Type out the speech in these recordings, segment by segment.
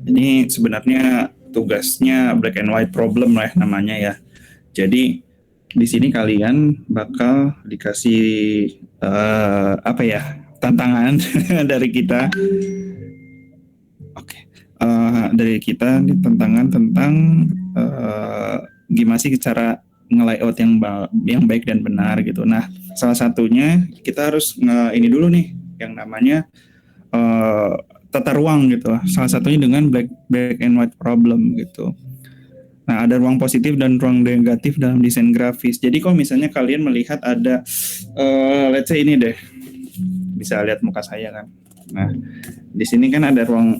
Ini sebenarnya tugasnya black and white problem lah namanya ya. Jadi di sini kalian bakal dikasih apa ya, tantangan dari kita. Oke, dari kita ini tantangan tentang gimana sih cara nge-layout yang baik dan benar gitu. Nah, salah satunya kita harus ini dulu nih yang namanya uh, tata ruang gitu. Salah satunya dengan black and white problem gitu. Nah, ada ruang positif dan ruang negatif dalam desain grafis. Jadi kalau misalnya kalian melihat ada let's say ini deh. Bisa lihat muka saya kan. Nah, di sini kan ada ruang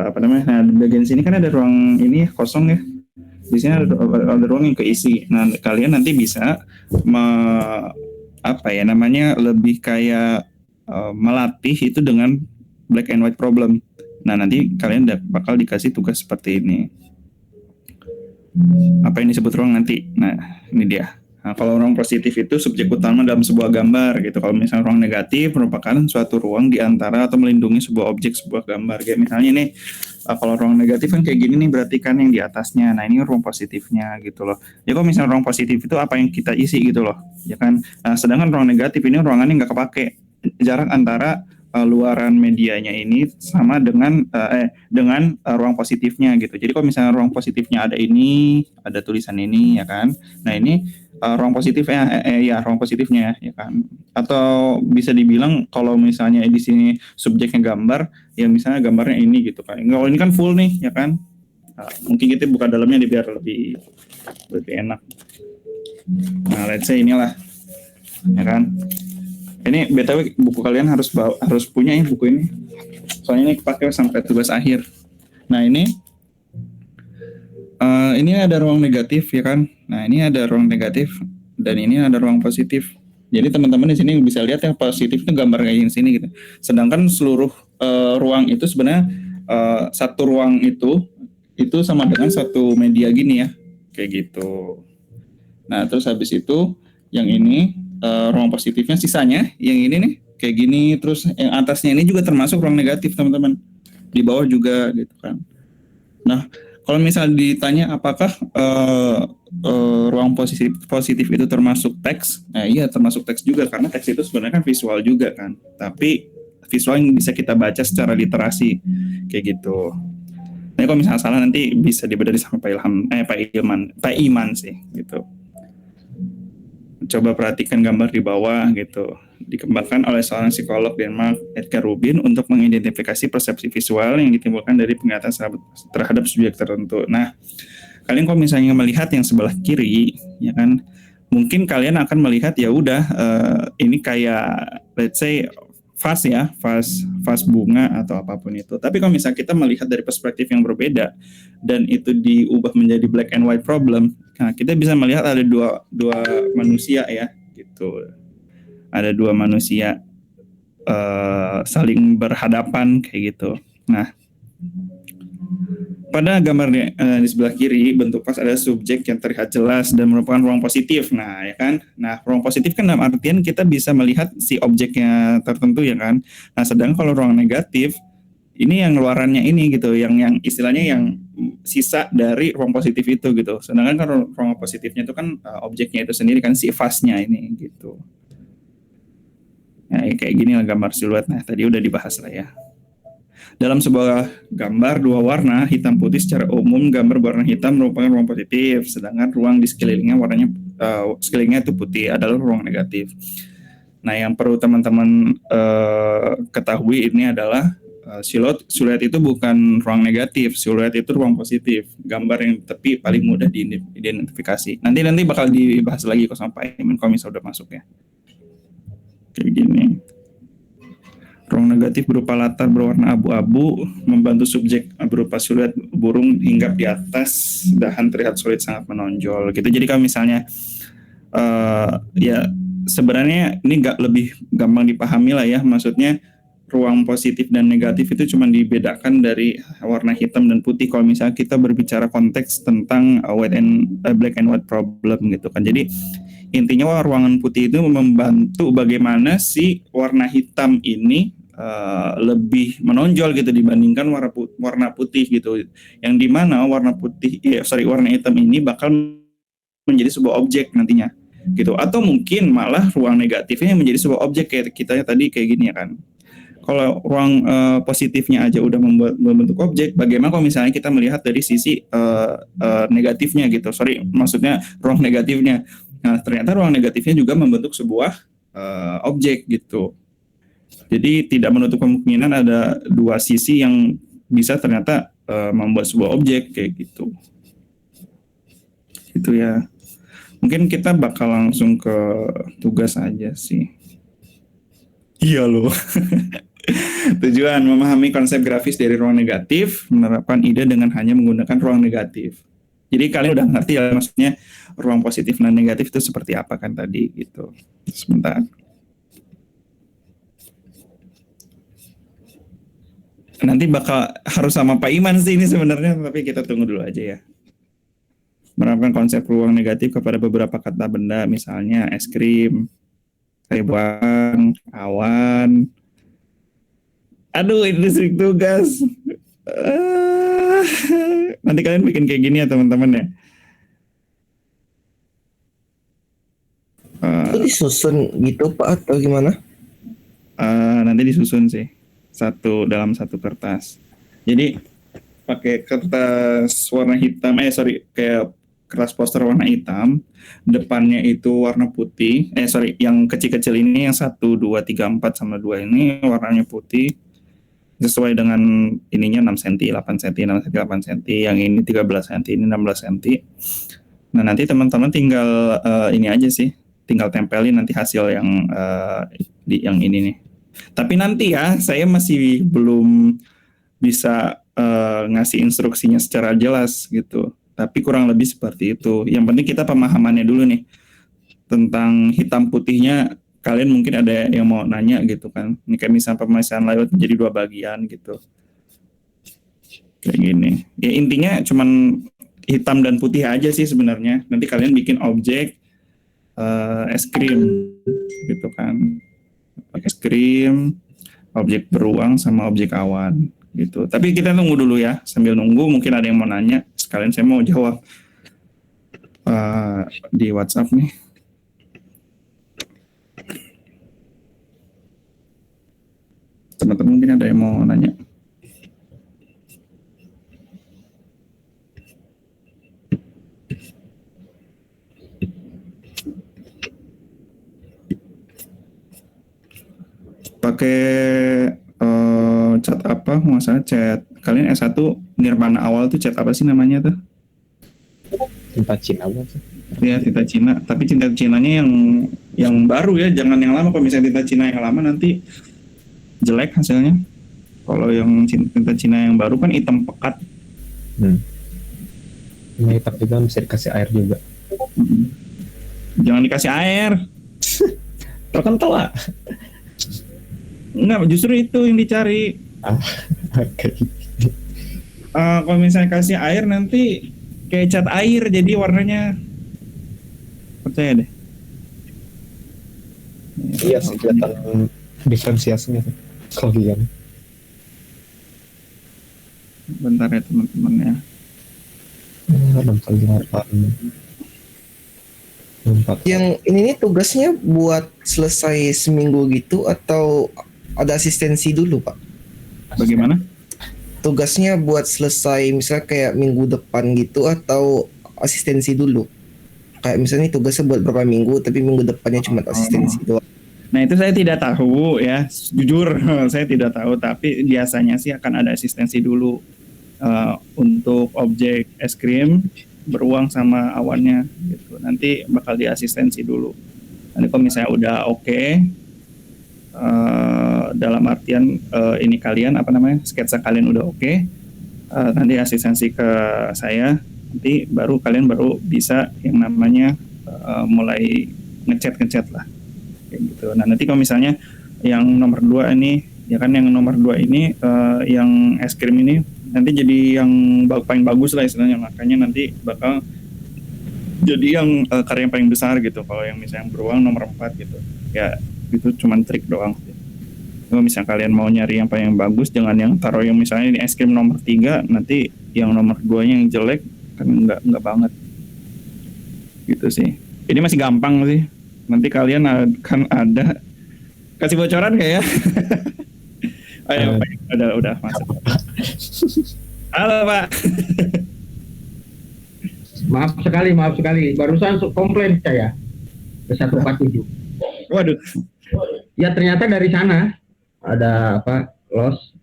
apa namanya? Nah, di bagian sini kan ada ruang ini kosong ya. Di sini ada ruang yang keisi. Nah, kalian nanti bisa apa ya namanya, lebih kayak melatih itu dengan black and white problem. Nah, nanti kalian bakal dikasih tugas seperti ini. Apa yang disebut ruang nanti? Nah, ini dia. Nah, kalau ruang positif itu subjek utama dalam sebuah gambar gitu. Kalau misalnya ruang negatif merupakan suatu ruang di antara atau melindungi sebuah objek, sebuah gambar. Kayak misalnya nih, kalau ruang negatif kan kayak gini nih, berarti kan yang di atasnya. Nah, ini ruang positifnya gitu loh. Ya kalau misalnya ruang positif itu apa yang kita isi gitu loh, ya kan. Nah, sedangkan ruang negatif ini ruangannya nggak kepake. Jarak antara luaran medianya ini sama dengan ruang positifnya gitu. Jadi kalau misalnya ruang positifnya ada ini, ada tulisan ini ya kan. Nah, ini ruang positifnya ya ruang positifnya ya kan. Atau bisa dibilang kalau misalnya di sini subjeknya gambar, ya misalnya gambarnya ini gitu kan. Kalau ini kan full nih ya kan. Nah, mungkin kita buka dalamnya biar lebih enak. Nah, let's say inilah ya kan. Ini BTW buku kalian harus punya ya buku ini. Soalnya ini kepake sampai tugas akhir. Nah, ini ada ruang negatif ya kan. Nah, ini ada ruang negatif dan ini ada ruang positif. Jadi teman-teman di sini bisa lihat yang positif itu gambar kayak sini gitu. Sedangkan seluruh ruang itu sebenarnya satu ruang itu sama dengan satu media gini ya. Kayak gitu. Nah, terus habis itu yang ini ruang positifnya, sisanya yang ini nih kayak gini, terus yang atasnya ini juga termasuk ruang negatif teman-teman, di bawah juga gitu kan. Nah, kalau misalnya ditanya apakah ruang positif itu termasuk teks, nah iya termasuk teks juga, karena teks itu sebenarnya kan visual juga kan, tapi visual yang bisa kita baca secara literasi kayak gitu. Nah, kalau misalnya salah nanti bisa dibedari sama Pak Iman sih gitu. Coba perhatikan gambar di bawah gitu. Dikembangkan oleh seorang psikolog Denmark, Edgar Rubin, untuk mengidentifikasi persepsi visual yang ditimbulkan dari penglihatan terhadap subjek tertentu. Nah, kalian kalau misalnya melihat yang sebelah kiri, ya kan, mungkin kalian akan melihat ya udah ini kayak let's say vas bunga atau apapun itu. Tapi kalau misalnya kita melihat dari perspektif yang berbeda dan itu diubah menjadi black and white problem, nah kita bisa melihat ada dua manusia ya gitu. Ada dua manusia saling berhadapan kayak gitu. Nah, pada gambar di sebelah kiri, bentuk vas ada subjek yang terlihat jelas dan merupakan ruang positif. Nah, ya kan? Nah, ruang positif kan dalam artian kita bisa melihat si objeknya tertentu ya kan. Nah, sedangkan kalau ruang negatif, ini yang luarannya ini gitu, yang istilahnya yang sisa dari ruang positif itu gitu. Sedangkan kalau ruang positifnya itu kan objeknya itu sendiri kan, si vasnya ini gitu. Nah, kayak gini lah gambar siluet. Nah, tadi udah dibahas lah ya. Dalam sebuah gambar dua warna hitam putih, secara umum gambar berwarna hitam merupakan ruang positif, sedangkan ruang di sekelilingnya sekelilingnya itu putih adalah ruang negatif. Nah, yang perlu teman-teman ketahui ini adalah siluet itu bukan ruang negatif, siluet itu ruang positif. Gambar yang tepi paling mudah diidentifikasi. Nanti bakal dibahas lagi kok sampai kalau misalnya udah masuk ya. Kayak gini. Ruang negatif berupa latar berwarna abu-abu, membantu subjek berupa siluet burung hinggap di atas dahan terlihat sulit sangat menonjol gitu. Jadi kalau misalnya ya sebenarnya ini nggak lebih gampang dipahami lah ya, maksudnya ruang positif dan negatif itu cuma dibedakan dari warna hitam dan putih kalau misalnya kita berbicara konteks tentang black and white problem gitu kan. Jadi intinya ruangan putih itu membantu bagaimana si warna hitam ini lebih menonjol gitu dibandingkan warna putih gitu, yang dimana warna hitam ini bakal menjadi sebuah objek nantinya gitu, atau mungkin malah ruang negatifnya menjadi sebuah objek kayak kita tadi kayak gini ya kan. Kalau ruang positifnya aja udah membentuk objek, bagaimana kalau misalnya kita melihat dari sisi negatifnya gitu, maksudnya ruang negatifnya. Nah ternyata ruang negatifnya juga membentuk sebuah objek gitu. Jadi tidak menutup kemungkinan ada dua sisi yang bisa ternyata membuat sebuah objek kayak gitu. Itu ya. Mungkin kita bakal langsung ke tugas aja sih. Iya loh. Tujuan memahami konsep grafis dari ruang negatif, menerapkan ide dengan hanya menggunakan ruang negatif. Jadi kalian udah ngerti ya maksudnya ruang positif dan negatif itu seperti apa kan tadi gitu. Sebentar. Nanti bakal harus sama Pak Iman sih ini sebenarnya, tapi kita tunggu dulu aja ya. Menerapkan konsep ruang negatif kepada beberapa kata benda, misalnya es krim, ribuan, awan. Aduh, ini distrik tugas. Nanti kalian bikin kayak gini ya teman-teman ya. Itu disusun gitu Pak atau gimana? Nanti disusun sih dalam satu kertas. Jadi pakai kertas warna hitam, kayak kertas poster warna hitam, depannya itu warna putih. Yang kecil-kecil ini yang 1, 2, 3, 4 sama 2 ini warnanya putih. Sesuai dengan ininya 6 cm, 8 cm, 6 cm, 8 cm. Yang ini 13 cm, ini 16 cm. Nah, nanti teman-teman tinggal ini aja sih. Tinggal tempelin nanti hasil yang ini nih. Tapi nanti ya, saya masih belum bisa ngasih instruksinya secara jelas gitu. Tapi kurang lebih seperti itu. Yang penting kita pemahamannya dulu nih. Tentang hitam putihnya, kalian mungkin ada yang mau nanya gitu kan. Ini kayak misalnya pemisahan layout menjadi 2 bagian gitu. Kayak gini. Ya intinya cuman hitam dan putih aja sih sebenarnya. Nanti kalian bikin objek es krim gitu kan. Es krim, objek beruang sama objek awan gitu. Tapi kita tunggu dulu ya. Sambil nunggu mungkin ada yang mau nanya. Sekalian saya mau jawab di WhatsApp nih. Teman-teman mungkin ada yang mau nanya. Pakai chat apa? Masalah chat. Kalian S1 Nirvana awal tuh chat apa sih namanya tuh? Tinta Cina apa sih? Ya, tinta Cina. Tapi tinta Cinanya yang baru ya, jangan yang lama. Kalau misalnya tinta Cina yang lama nanti jelek hasilnya. Kalau yang tinta Cina yang baru kan hitam pekat. Ini hitam juga bisa dikasih air juga. Jangan dikasih air. Terkental lah. Enggak, justru itu yang dicari. Oke. Kalau misalnya kasih air nanti kayak cat air jadi warnanya. Percaya deh. Iya sih, kelihatan diferensiasinya sih. Kalau gini. Bentar ya teman-teman ya. 6 kali 8. Yang ini nih tugasnya buat selesai seminggu gitu atau ada asistensi dulu Pak? Bagaimana? Tugasnya buat selesai misalnya kayak minggu depan gitu atau asistensi dulu? Kayak misalnya tugasnya buat berapa minggu tapi minggu depannya cuma asistensi doang. Nah itu saya tidak tahu ya, jujur saya tidak tahu, tapi biasanya sih akan ada asistensi dulu untuk objek es krim, beruang sama awannya gitu. Nanti bakal di asistensi dulu. Nanti kalau misalnya udah oke, dalam artian ini kalian sketsa kalian udah oke, nanti asistensi ke saya, nanti kalian baru bisa yang namanya mulai ngecat lah kayak gitu. Nah nanti kalau misalnya yang nomor 2 ini ya kan, yang nomor 2 ini yang es krim ini nanti jadi yang paling bagus lah istilahnya, makanya nanti bakal jadi yang karya yang paling besar gitu. Kalau yang misalnya beruang nomor 4 gitu ya, itu cuman trik doang sih. Kalau misalnya kalian mau nyari yang paling bagus, jangan yang taruh yang misalnya ini es krim nomor 3, nanti yang nomor 2-nya yang jelek, kan nggak banget. Gitu sih. Ini masih gampang sih. Nanti kalian akan ada kasih bocoran kayak ya. Ayo, Pak. Udah masuk. Halo, Pak. Maaf sekali. Barusan komplain saya ke 147. Waduh. Ya ternyata dari sana ada loss.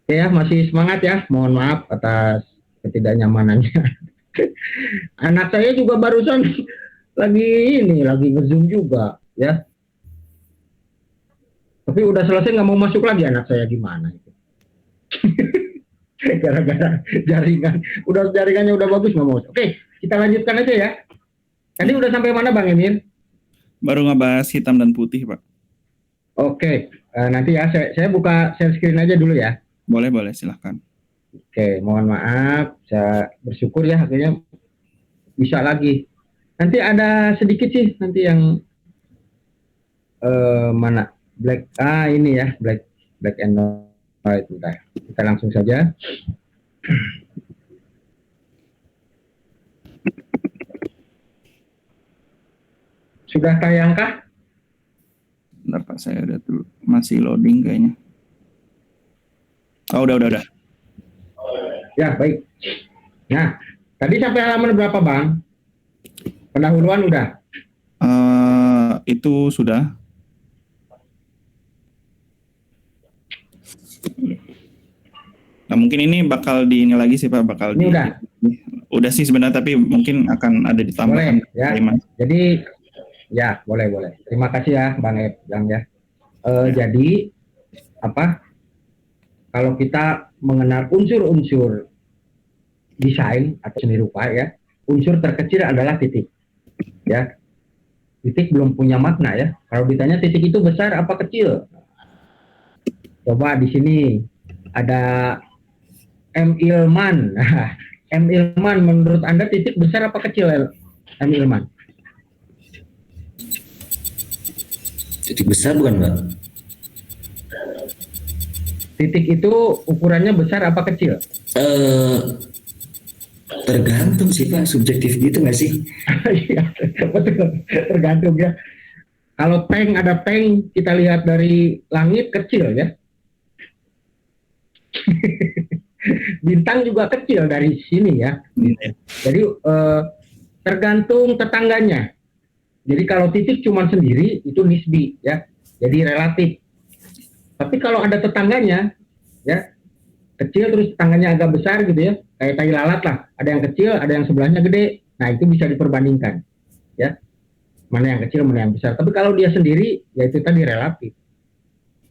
Oke ya, masih semangat ya. Mohon maaf atas ketidaknyamanannya. Anak saya juga barusan lagi nge-zoom juga ya. Tapi udah selesai nggak mau masuk lagi anak saya, gimana itu? Gara-gara jaringan. Jaringannya udah bagus nggak mau. Oke, kita lanjutkan aja ya. Tadi udah sampai mana Bang Emir? Baru ngebahas hitam dan putih, Pak. Oke, nanti ya saya buka share screen aja dulu ya. Boleh, silahkan. Oke, mohon maaf, saya bersyukur ya akhirnya bisa lagi. Nanti ada sedikit sih nanti yang mana black ini ya black and white. Bentar. Kita langsung saja. Sudah tayangkah? Bentar, Pak, saya udah dulu. Masih loading kayaknya. Oh, udah. Ya, baik. Nah, tadi sampai halaman berapa, Bang? Pendahuluan udah? Itu sudah. Nah, mungkin ini bakal ini lagi sih, Pak. Ini udah? Udah sih sebenarnya, tapi mungkin akan ada ditambahkan. Boleh, ya. Jadi, ya, boleh. Terima kasih ya, Bang ya. Jadi, kalau kita mengenal unsur-unsur desain atau seni rupa ya, unsur terkecil adalah titik. Ya, titik belum punya makna ya. Kalau ditanya titik itu besar apa kecil? Coba di sini ada M. Ilman. M. Ilman, menurut Anda titik besar apa kecil, M. Ilman? Titik besar bukan, Mbak? Titik itu ukurannya besar apa kecil? Tergantung sih, Pak. Subjektif gitu nggak sih? Iya, betul. Tergantung ya. Kalau ada tank, kita lihat dari langit kecil ya. Bintang juga kecil dari sini ya. Jadi tergantung tetangganya. Jadi kalau titik cuma sendiri itu nisbi ya. Jadi relatif. Tapi kalau ada tetangganya ya, kecil terus tetangganya agak besar gitu ya, kayak tai lalat lah. Ada yang kecil, ada yang sebelahnya gede. Nah, itu bisa diperbandingkan ya. Mana yang kecil, mana yang besar. Tapi kalau dia sendiri ya itu tadi relatif.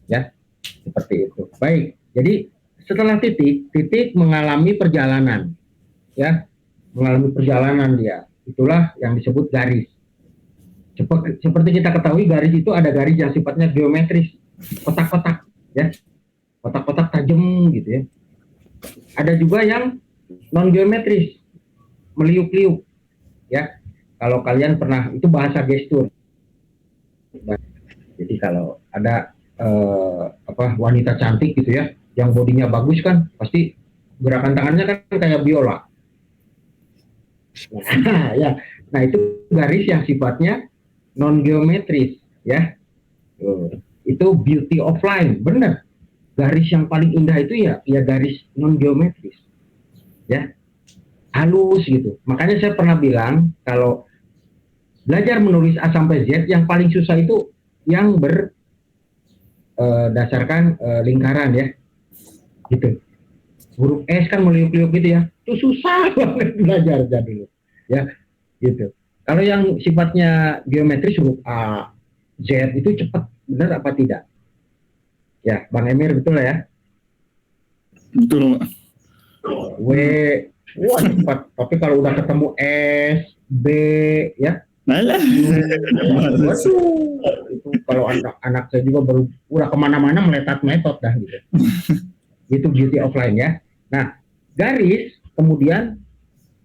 Ya. Seperti itu. Baik. Jadi setelah titik mengalami perjalanan, ya, mengalami perjalanan dia. Itulah yang disebut garis. Seperti kita ketahui, garis itu ada garis yang sifatnya geometris, kotak-kotak, ya, kotak-kotak tajam gitu ya. Ada juga yang non geometris, meliuk-liuk, ya. Kalau kalian pernah, itu bahasa gestur. Jadi kalau ada wanita cantik gitu ya, yang bodinya bagus kan, pasti gerakan tangannya kan kayak biola. Nah, ya, nah itu garis yang sifatnya non geometris, ya. Itu beauty of line, benar. Garis yang paling indah itu ya garis non geometris, ya, halus gitu. Makanya saya pernah bilang kalau belajar menulis A sampai Z yang paling susah itu yang berdasarkan lingkaran ya. Gitu. Huruf S kan meliuk-liuk gitu ya. Itu susah banget belajar dulu. Ya, gitu. Kalau yang sifatnya geometris huruf A, Z itu cepat, benar apa tidak? Ya, Bang Emir betul ya? Betul, Pak. W, wah cepat. Tapi kalau udah ketemu S, B, ya. Alah. Waduh, itu kalau anak saya juga baru udah kemana-mana meletot-meletot dah gitu. Itu beauty of line ya. Nah, garis kemudian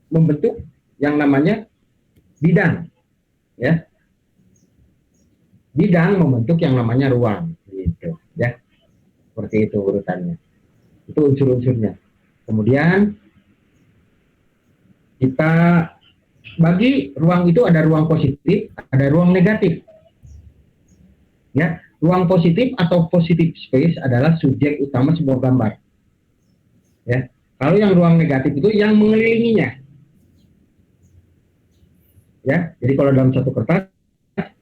membentuk yang namanya bidang, ya. bidang membentuk yang namanya ruang, gitu ya. Seperti itu urutannya. Itu unsur-unsurnya. Kemudian kita bagi ruang itu ada ruang positif, ada ruang negatif. Ya, ruang positif atau positive space adalah subjek utama sebuah gambar. Ya, kalau yang ruang negatif itu yang mengelilinginya. Ya, jadi kalau dalam satu kertas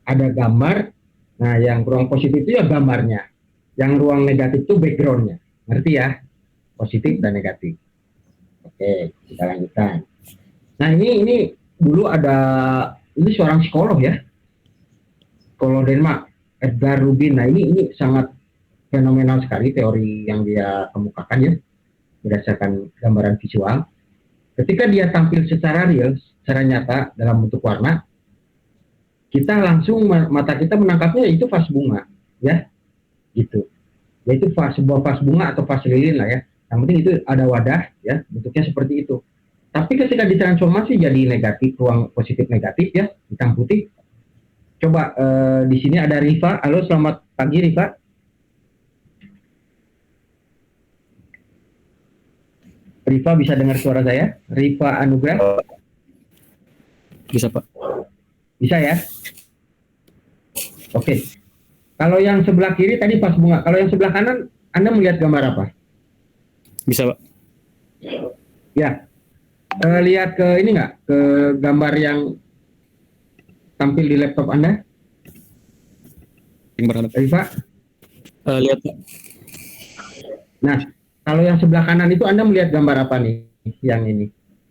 ada gambar, nah yang ruang positif itu ya gambarnya, yang ruang negatif itu backgroundnya. Ngerti ya? Positif dan negatif. Oke, kita lanjutkan. Nah ini dulu ada, ini seorang psikolog ya, psikolog Denmark, Edgar Rubin. Nah ini sangat fenomenal sekali teori yang dia kemukakan ya, berdasarkan gambaran visual. Ketika dia tampil secara real, secara nyata dalam bentuk warna, kita langsung mata kita menangkapnya itu vas bunga, ya, gitu. Yaitu sebuah vas bunga atau vas lilin lah ya. Yang penting itu ada wadah, ya, bentuknya seperti itu. Tapi ketika ditransformasi jadi negatif, ruang positif negatif ya, hitam putih. Coba di sini ada Riva. Halo, selamat pagi Riva. Riva bisa dengar suara saya? Riva Anugrah? Bisa Pak. Bisa ya? Oke. Kalau yang sebelah kiri tadi vas bunga. Kalau yang sebelah kanan, Anda melihat gambar apa? Bisa Pak. Ya. Lihat ke ini nggak? Ke gambar yang tampil di laptop Anda? Yang berhadap. Riva? Lihat Pak. Nah, kalau yang sebelah kanan itu Anda melihat gambar apa nih? Yang ini,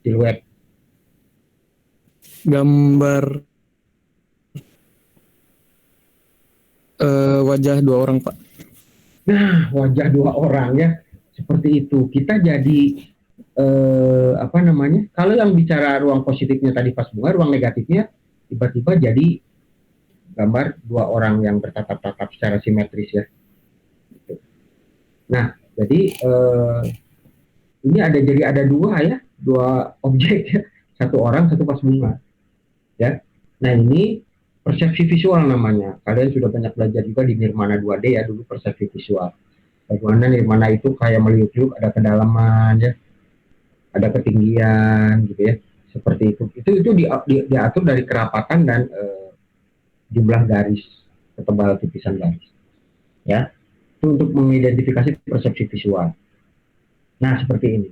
siluet. Gambar wajah dua orang Pak. Nah, wajah dua orang ya, seperti itu. Kita jadi apa namanya? Kalau yang bicara ruang positifnya tadi vas bunga, ruang negatifnya tiba-tiba jadi gambar dua orang yang bertatap-tatap secara simetris ya. Nah, jadi ini ada dua objek ya, satu orang, satu vas bunga. Ya. Nah, ini persepsi visual namanya. Kalian sudah banyak belajar juga di Nirmana 2D ya, dulu persepsi visual. Bagaimana Nirmana itu kayak meliuk-liuk, ada kedalaman ya, ada ketinggian gitu ya, seperti itu. Itu diatur dari kerapatan dan jumlah garis, ketebal tipisan garis. Ya, itu untuk mengidentifikasi persepsi visual. Nah, seperti ini.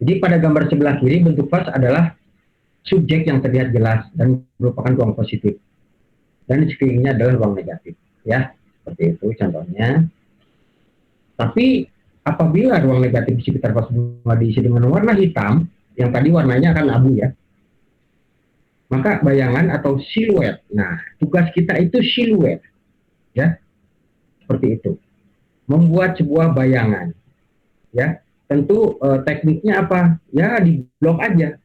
Jadi pada gambar sebelah kiri bentuk vas adalah subjek yang terlihat jelas dan merupakan ruang positif. Dan di sekelilingnya adalah ruang negatif. Ya, seperti itu contohnya. Tapi apabila ruang negatif di sekitar vas bunga diisi dengan warna hitam, yang tadi warnanya akan abu ya, maka bayangan atau siluet. Nah, tugas kita itu siluet. Ya, seperti itu. Membuat sebuah bayangan. Ya, tentu tekniknya apa? Ya, di blok aja.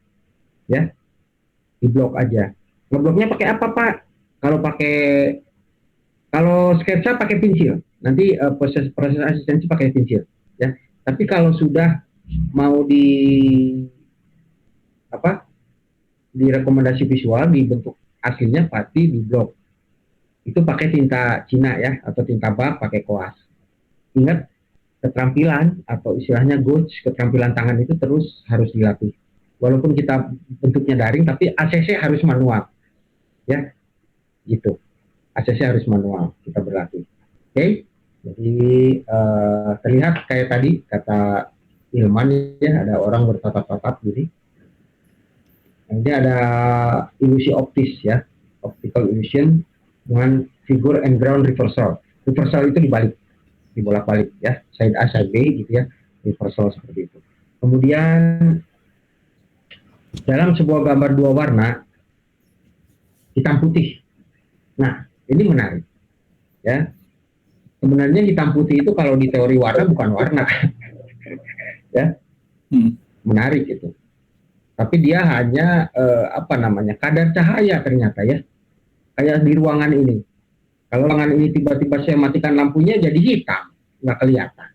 Ya, di blok aja. Ngebloknya pakai apa Pak? Kalau sketsa pakai pensil. Nanti proses asistensi pakai pensil. Ya, tapi kalau sudah mau direkomendasi visual di bentuk aslinya pasti di blok. Itu pakai tinta Cina ya, atau tinta bak pakai koas. Ingat, keterampilan atau istilahnya gouache, keterampilan tangan itu terus harus dilatih. Walaupun kita bentuknya daring, tapi ACC harus manual. Ya, gitu. ACC harus manual, kita berlatih. Oke? Jadi terlihat kayak tadi kata Ilman ya, ada orang bertatap-tatap gini. Ini ada ilusi optis ya, optical illusion dengan figure and ground reversal. Reversal itu dibalik, dibolak-balik ya, side A side B gitu ya, reversal seperti itu. Kemudian dalam sebuah gambar dua warna hitam putih. Nah, ini menarik ya. Sebenarnya hitam putih itu kalau di teori warna bukan warna. Ya. Menarik itu. Tapi dia hanya kadar cahaya ternyata ya. Kayak di ruangan ini. Kalau ruangan ini tiba-tiba saya matikan lampunya jadi hitam, nggak kelihatan.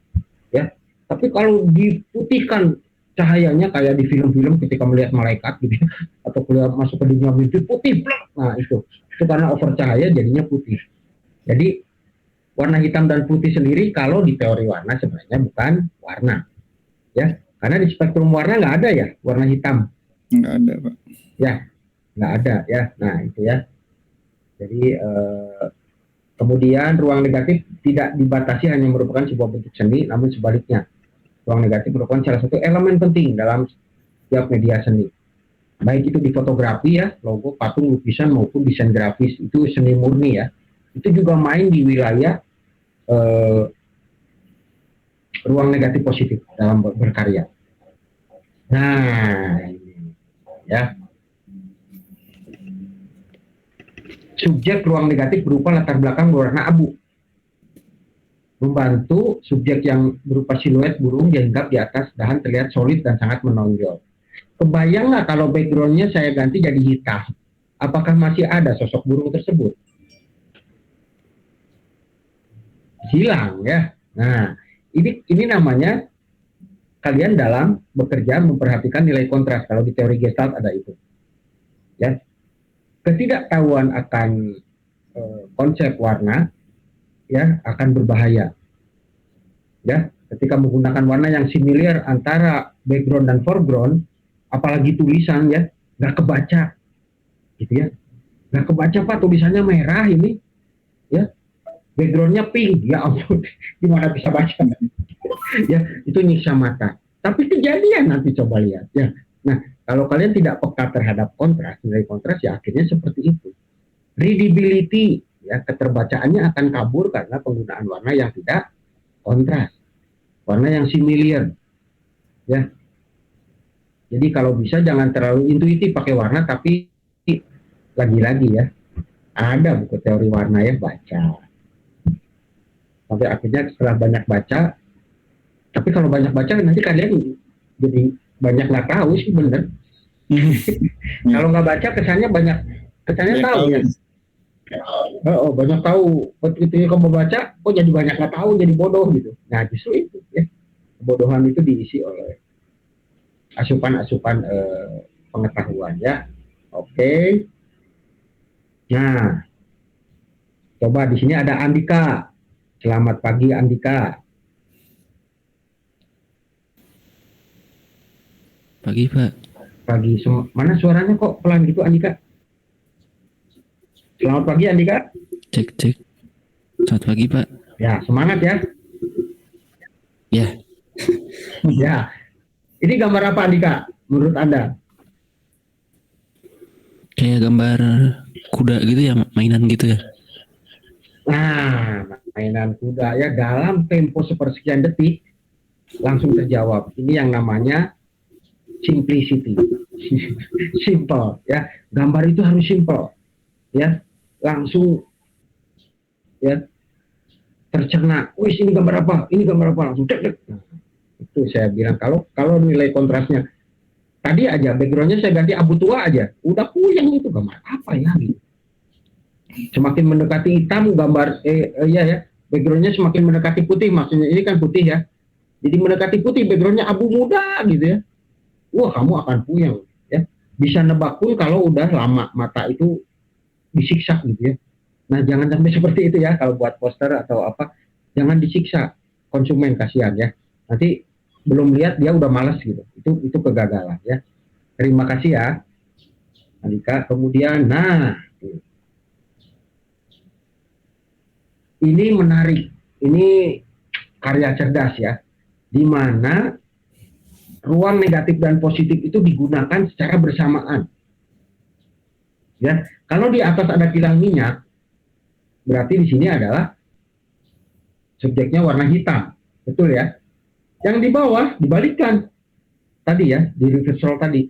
Ya. Tapi kalau diputihkan cahayanya kayak di film-film ketika melihat malaikat gitu, atau keluar masuk ke dunia mimpi putih, blok. Nah itu karena over cahaya jadinya putih. Jadi warna hitam dan putih sendiri kalau di teori warna sebenarnya bukan warna, ya. Karena di spektrum warna nggak ada ya warna hitam, Nggak ada, Pak. ya, nggak ada ya. Nah itu ya. Jadi kemudian ruang negatif tidak dibatasi hanya merupakan sebuah bentuk seni, namun sebaliknya ruang negatif merupakan salah satu elemen penting dalam setiap media seni. Baik itu di fotografi ya, logo, patung, lukisan maupun desain grafis, itu seni murni ya. Itu juga main di wilayah ruang negatif positif dalam berkarya. Nah, ini ya. Subjek ruang negatif berupa latar belakang berwarna abu. Membantu subjek yang berupa siluet burung dianggap di atas dahan terlihat solid dan sangat menonjol. Kebayang nggak kalau backgroundnya saya ganti jadi hitam? Apakah masih ada sosok burung tersebut? Hilang ya. Nah, ini namanya kalian dalam bekerja memperhatikan nilai kontras. Kalau di teori Gestalt ada itu. Ya. Ketidaktahuan akan konsep warna ya akan berbahaya. Ya, ketika menggunakan warna yang similar antara background dan foreground, apalagi tulisan ya, nggak kebaca. Gitu ya. Nggak kebaca Pak, tulisannya merah ini. Ya. Backgroundnya pink, ya ampun, gimana bisa baca? Ya, itu nyiksa mata. Tapi kejadian nanti coba lihat ya. Nah, kalau kalian tidak peka terhadap kontras, nilai kontras ya akhirnya seperti itu. Readability, ya keterbacaannya akan kabur karena penggunaan warna yang tidak kontras, warna yang similar, ya. Jadi kalau bisa jangan terlalu intuitif pakai warna, tapi lagi-lagi ya, ada buku teori warna ya baca. Sampai akhirnya setelah banyak baca, tapi kalau banyak baca nanti kalian jadi banyak nggak tahu sih bener. Kalau nggak baca kesannya kesannya tahu ya. Oh, banyak tahu. Begitu kamu baca, kok jadi banyak nggak tahu, jadi bodoh gitu. Nah justru itu ya, kebodohan itu diisi oleh asupan-asupan pengetahuan ya. Oke. Nah, coba di sini ada Andika. Selamat pagi Andika. Pagi Pak. Pagi. Mana suaranya kok pelan gitu Andika? Selamat pagi Andika. Cek. Selamat pagi Pak. Ya, semangat ya. Ya. Ya. Ini gambar apa Andika menurut Anda? Kayak gambar kuda gitu ya, mainan gitu ya. Nah, mainan kuda ya dalam tempo sepersekian detik langsung terjawab. Ini yang namanya simplicity. Simple ya. Gambar itu harus simple. Ya, langsung ya tercerna. Wih, ini gambar apa? Ini gambar apa? Langsung cek. Nah, itu saya bilang kalau nilai kontrasnya tadi aja backgroundnya saya ganti abu tua aja, udah puyeng itu gambar apa ya gitu. Semakin mendekati hitam gambar ya backgroundnya semakin mendekati putih, maksudnya ini kan putih ya. Jadi mendekati putih backgroundnya abu muda gitu ya. Wah, kamu akan puyeng ya. Bisa nebak pun kalau udah lama mata itu disiksa gitu ya. Nah, jangan sampai seperti itu ya kalau buat poster atau apa. Jangan disiksa konsumen, kasihan ya. Nanti belum lihat dia udah malas gitu. Itu kegagalan ya. Terima kasih ya Andika. Kemudian ini menarik. Ini karya cerdas ya. Di mana ruang negatif dan positif itu digunakan secara bersamaan. Ya, kalau di atas ada kilang minyak, berarti di sini adalah subjeknya warna hitam, betul ya? Yang di bawah dibalikkan, tadi ya di reverse roll tadi.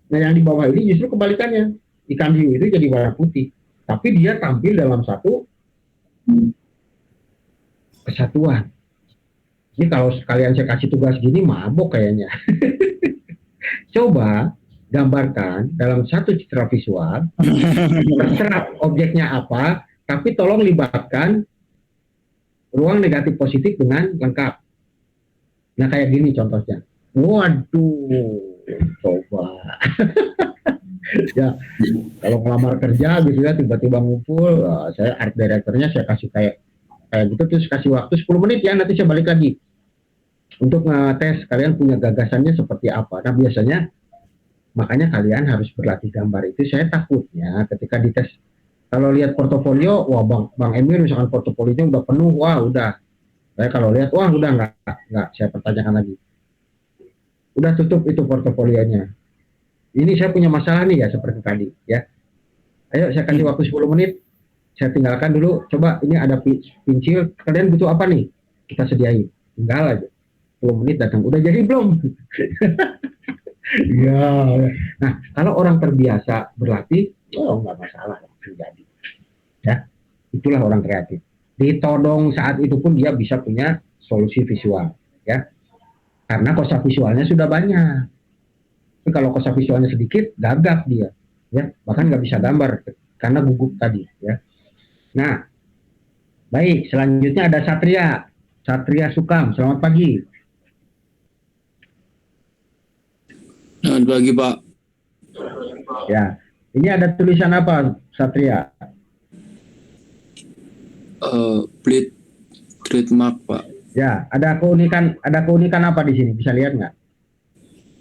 Nah, yang di bawah ini justru kebalikannya, ikan hiu itu jadi warna putih, tapi dia tampil dalam satu kesatuan. Ini kalau sekalian saya kasih tugas gini mabok kayaknya. Coba gambarkan dalam satu citra visual, terserap objeknya apa, tapi tolong libatkan ruang negatif positif dengan lengkap. Nah kayak gini contohnya. Waduh, coba. Ya, kalau ngelamar kerja gitu ya, tiba-tiba ngumpul, saya art directornya saya kasih kayak gitu, terus kasih waktu 10 menit ya, nanti saya balik lagi untuk ngetes kalian punya gagasannya seperti apa. Nah biasanya makanya kalian harus berlatih gambar itu. Saya takutnya ketika dites, kalau lihat portofolio, wah bang Emir misalkan portofolionya udah penuh, wah udah. Saya kalau lihat, wah udah nggak, saya pertanyakan lagi. Udah tutup itu portofolionya. Ini saya punya masalah nih ya seperti tadi ya. Ayo saya kasih waktu 10 menit, saya tinggalkan dulu. Coba ini ada pensil, kalian butuh apa nih? Kita sediain. Tinggal aja. 10 menit datang, udah jadi belum? Ya. Nah, kalau orang terbiasa berlatih, oh nggak masalah terjadi. Ya, itulah orang kreatif. Ditodong saat itu pun dia bisa punya solusi visual, ya. Karena kosa visualnya sudah banyak. Tapi kalau kosa visualnya sedikit, gagap dia, ya. Bahkan nggak bisa gambar karena gugup tadi, ya. Nah, baik. Selanjutnya ada Satria. Satria Sukam. Selamat pagi. Selamat pagi Pak. Ya, ini ada tulisan apa, Satria? Plate trademark Pak. Ya, ada keunikan apa di sini? Bisa lihat nggak?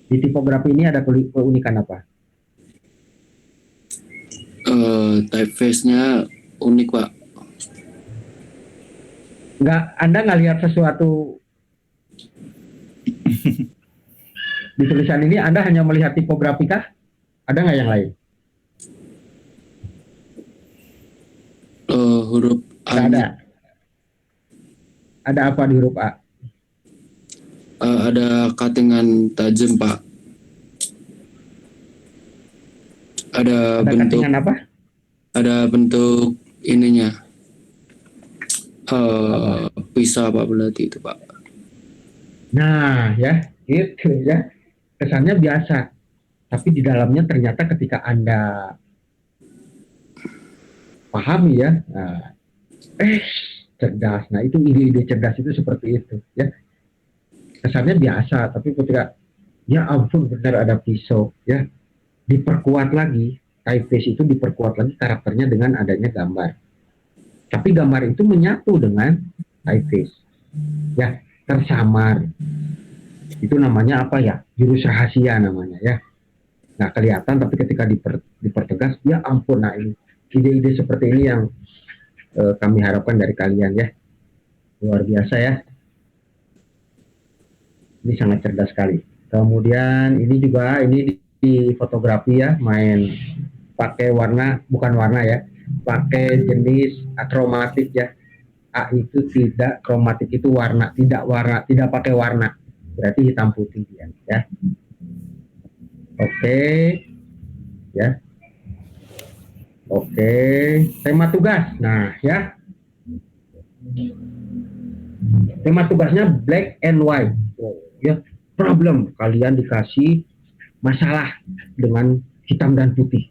Di tipografi ini ada keunikan apa? Typeface-nya unik Pak. Anda nggak lihat sesuatu di tulisan ini? Anda hanya melihat tipografi kah? Ada nggak yang lain? Huruf Nggak A. ada. Ada apa di huruf A? Ada katingan tajam Pak. Ada bentuk katingan apa? ada bentuk ininya. Pisah Pak berarti itu Pak. Nah, ya, itu ya. Kesannya biasa. Tapi di dalamnya ternyata ketika Anda pahami ya, nah, cerdas. Nah, itu ide-ide cerdas itu seperti itu, ya. Kesannya biasa, tapi ketika ya ampun benar ada pisau, ya. Diperkuat lagi, typeface itu diperkuat lagi karakternya dengan adanya gambar. Tapi gambar itu menyatu dengan typeface. Ya, tersamar. Itu namanya apa ya? Jurus rahasia namanya ya. Nggak kelihatan tapi ketika dipertegas, ya ampun. Nah, ini ide-ide seperti ini yang kami harapkan dari kalian ya. Luar biasa ya. Ini sangat cerdas sekali. Kemudian ini juga di fotografi ya, main pakai warna, bukan warna ya, pakai jenis akromatik ya. A itu tidak, kromatik itu warna, tidak pakai warna. Berarti hitam putih dia ya. Oke. Ya. Oke, tema tugas. Nah, ya. Tema tugasnya black and white. Ya, problem kalian dikasih masalah dengan hitam dan putih.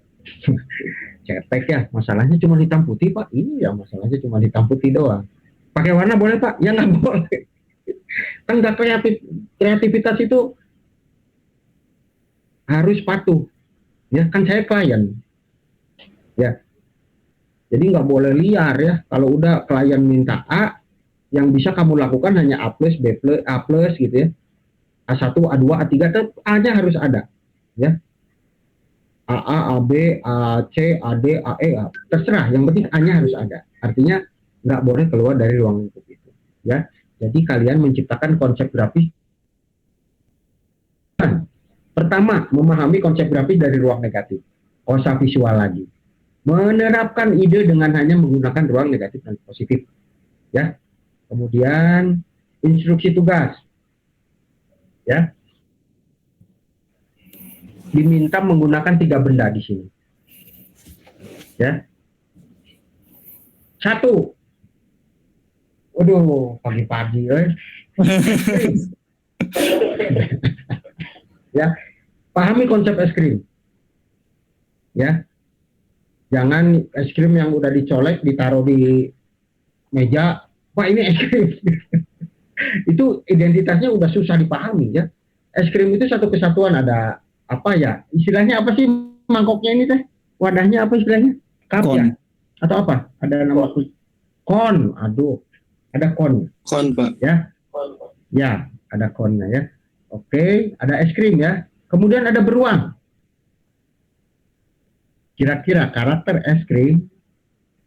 Cetek ya, masalahnya cuma hitam putih Pak. Ini ya masalahnya cuma hitam putih doang. Pakai warna boleh Pak? Ya nggak boleh. Kan nggak kreativitas itu harus patuh. Ya kan saya klien. Ya, jadi nggak boleh liar ya. Kalau udah klien minta A, yang bisa kamu lakukan hanya A plus, B plus, A plus gitu ya. A1, A2, A3, A-nya harus ada. Ya. AA, AB, AC, AD, AE, terserah. Yang penting A-nya harus ada. Artinya nggak boleh keluar dari ruang lingkup itu. Ya. Jadi kalian menciptakan konsep grafis. Pertama, memahami konsep grafis dari ruang negatif. Kosa visual lagi. Menerapkan ide dengan hanya menggunakan ruang negatif dan positif. Ya. Kemudian instruksi tugas. Ya. Diminta menggunakan 3 benda di sini. Ya. 1. Waduh, pagi-pagi ya. Pahami konsep es krim. Ya. Jangan es krim yang udah dicolek ditaruh di meja, Pak ini es krim. Itu identitasnya udah susah dipahami ya. Es krim itu satu kesatuan, ada apa ya? Istilahnya apa sih mangkoknya ini teh? Wadahnya apa istilahnya? Cup Kon. ya? Atau apa? Ada nama kon. Aduh, ada kon. Kon, Pak. Ya, ya, ada konnya ya. Oke, ada es krim ya. Kemudian ada beruang. Kira-kira karakter es krim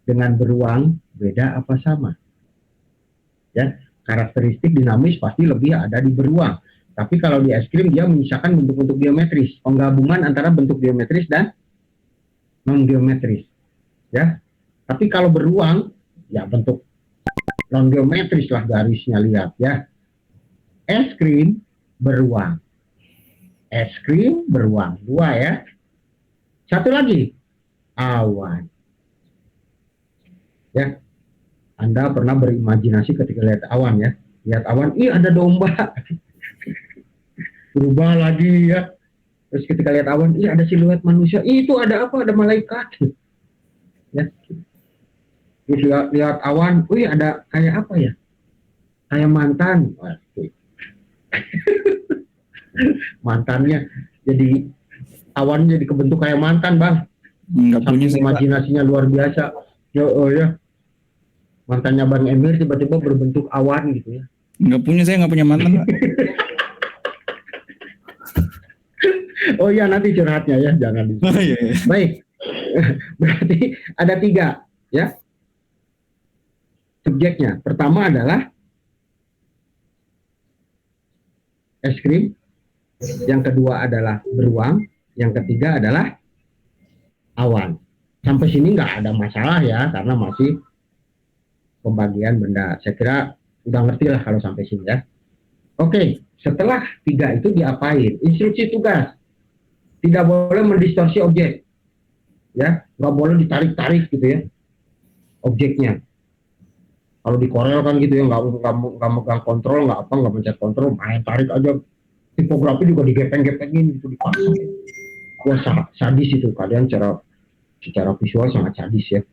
dengan beruang beda apa sama? Ya, karakteristik dinamis pasti lebih ada di beruang. Tapi kalau di es krim dia menyisakan bentuk-bentuk geometris, penggabungan antara bentuk geometris dan non geometris. Ya. Tapi kalau beruang ya bentuk non geometris lah, garisnya lihat ya. Es krim beruang. Es krim beruang. 2 ya. Satu lagi, awan. Ya. Anda pernah berimajinasi ketika lihat awan ya. Lihat awan, ih ada domba. Berubah lagi ya. Terus ketika lihat awan, ih ada siluet manusia. Ih, itu ada apa? Ada malaikat. Ya. Terus lihat awan, wih ada kayak apa ya? Kayak mantan. Mantannya jadi awannya jadi kebentuk kayak mantan, Bang. Nggak punya Saking sih, Pak. imajinasinya luar biasa. Ya, oh ya. Mantannya Bang Emir tiba-tiba berbentuk awan gitu ya. Nggak punya, saya nggak punya mantan, Pak. Oh iya, nanti curhatnya ya, jangan di. Oh, iya, iya. Baik. Berarti ada 3 ya. Subjeknya. Pertama adalah es krim. Yang kedua adalah beruang. Yang ketiga adalah awan. Sampai sini nggak ada masalah ya, karena masih pembagian benda. Saya kira udah ngerti lah kalau sampai sini ya. Oke, setelah 3 itu diapain? Instruksi tugas. Tidak boleh mendistorsi objek. Ya, nggak boleh ditarik-tarik gitu ya. Objeknya. Kalau di Corel kan gitu ya, nggak megang kontrol, nggak mencet kontrol, main tarik aja. Tipografi juga digepeng-gepengin gitu, dipasang. Wah, sadis itu, kalian secara visual sangat sadis ya.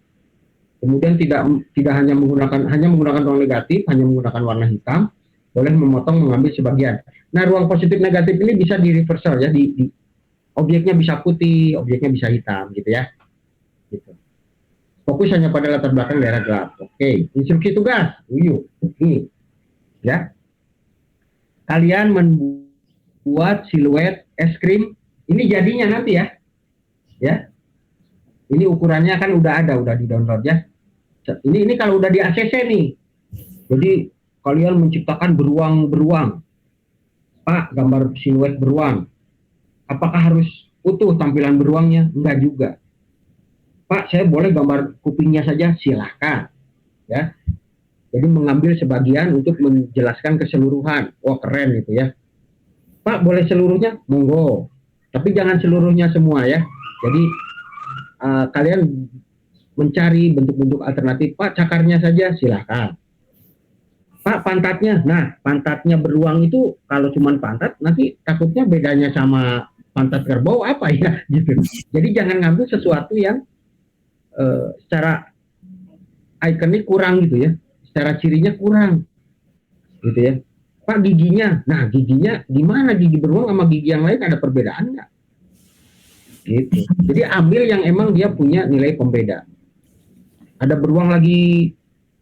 Kemudian tidak hanya menggunakan ruang negatif, hanya menggunakan warna hitam, boleh memotong, mengambil sebagian. Nah, ruang positif negatif ini bisa di reversal ya, di objeknya bisa putih, objeknya bisa hitam gitu ya. Gitu. Fokus hanya pada latar belakang daerah gelap. Oke, instruksi tugas. Ini ya. Kalian membuat siluet es krim. Ini jadinya nanti ya. Ya. Ini ukurannya kan udah di-download ya. Ini kalau udah di ACC nih. Jadi kalian menciptakan beruang-beruang. Pak, gambar siluet beruang. Apakah harus utuh tampilan beruangnya? Enggak juga. Pak, saya boleh gambar kupingnya saja? Silahkan. Ya. Jadi mengambil sebagian untuk menjelaskan keseluruhan. Wah, keren gitu ya. Pak, boleh seluruhnya? Monggo. Tapi jangan seluruhnya semua ya. Jadi kalian mencari bentuk-bentuk alternatif. Pak, cakarnya saja? Silahkan. Pak, pantatnya? Nah, pantatnya beruang itu kalau cuma pantat, nanti takutnya bedanya sama pantat kerbau apa ya gitu. Jadi jangan ngambil sesuatu yang secara ikonik kurang gitu ya, secara cirinya kurang gitu ya. Pak, giginya, nah giginya gimana, gigi beruang sama gigi yang lain ada perbedaan nggak? Gitu. Jadi ambil yang emang dia punya nilai pembeda. Ada beruang lagi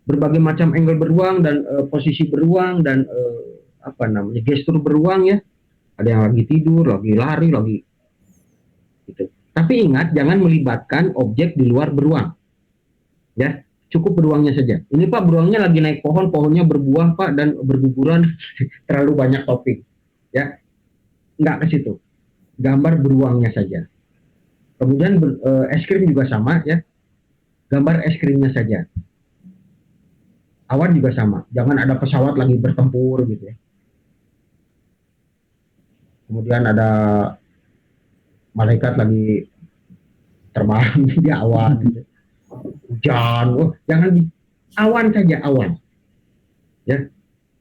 berbagai macam angle beruang dan posisi beruang dan gestur beruang ya. Ada yang lagi tidur, lagi lari, lagi gitu. Tapi ingat, jangan melibatkan objek di luar beruang. Ya, cukup beruangnya saja. Ini Pak, beruangnya lagi naik pohon, pohonnya berbuah Pak dan berguguran terlalu banyak topik. Ya, nggak ke situ. Gambar beruangnya saja. Kemudian es krim juga sama ya. Gambar es krimnya saja. Awan juga sama. Jangan ada pesawat lagi bertempur gitu ya. Kemudian ada malaikat lagi terbang di awan, gitu. Hujan, jangan di awan saja, awan. Ya,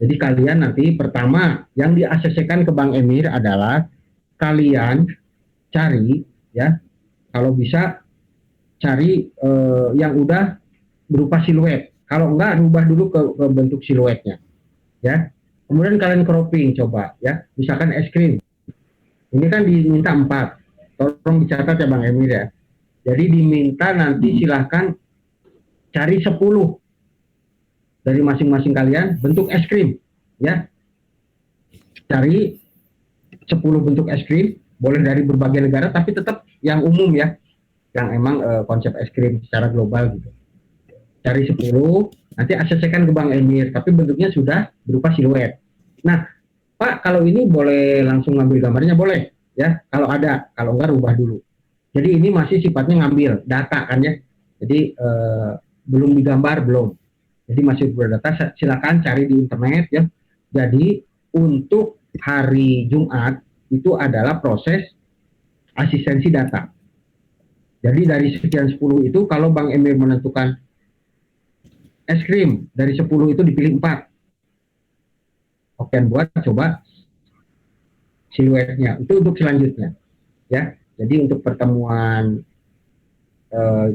jadi kalian nanti pertama yang di-ACC-kan ke Bang Emir adalah kalian cari, ya, kalau bisa cari yang udah berupa siluet. Kalau enggak, rubah dulu ke bentuk siluetnya, ya. Kemudian kalian cropping, coba, ya. Misalkan es krim. Ini kan diminta 4. tolong dicatat ya Bang Emir ya. Jadi diminta nanti silahkan cari 10 dari masing-masing kalian bentuk es krim ya. Cari 10 bentuk es krim, boleh dari berbagai negara tapi tetap yang umum ya. Yang emang konsep es krim secara global gitu. Cari 10, nanti ACC-kan ke Bang Emir, tapi bentuknya sudah berupa siluet. Nah, Pak, kalau ini boleh langsung ngambil gambarnya boleh ya, kalau ada, kalau enggak rubah dulu. Jadi ini masih sifatnya ngambil data kan ya. Jadi belum digambar belum. Jadi masih berdata, silakan cari di internet ya. Jadi untuk hari Jumat itu adalah proses asistensi data. Jadi dari sekian 10 itu kalau Bang Emir menentukan es krim dari 10 itu dipilih 4. Oke, buat coba siluetnya. Itu untuk selanjutnya. Ya. Jadi untuk pertemuan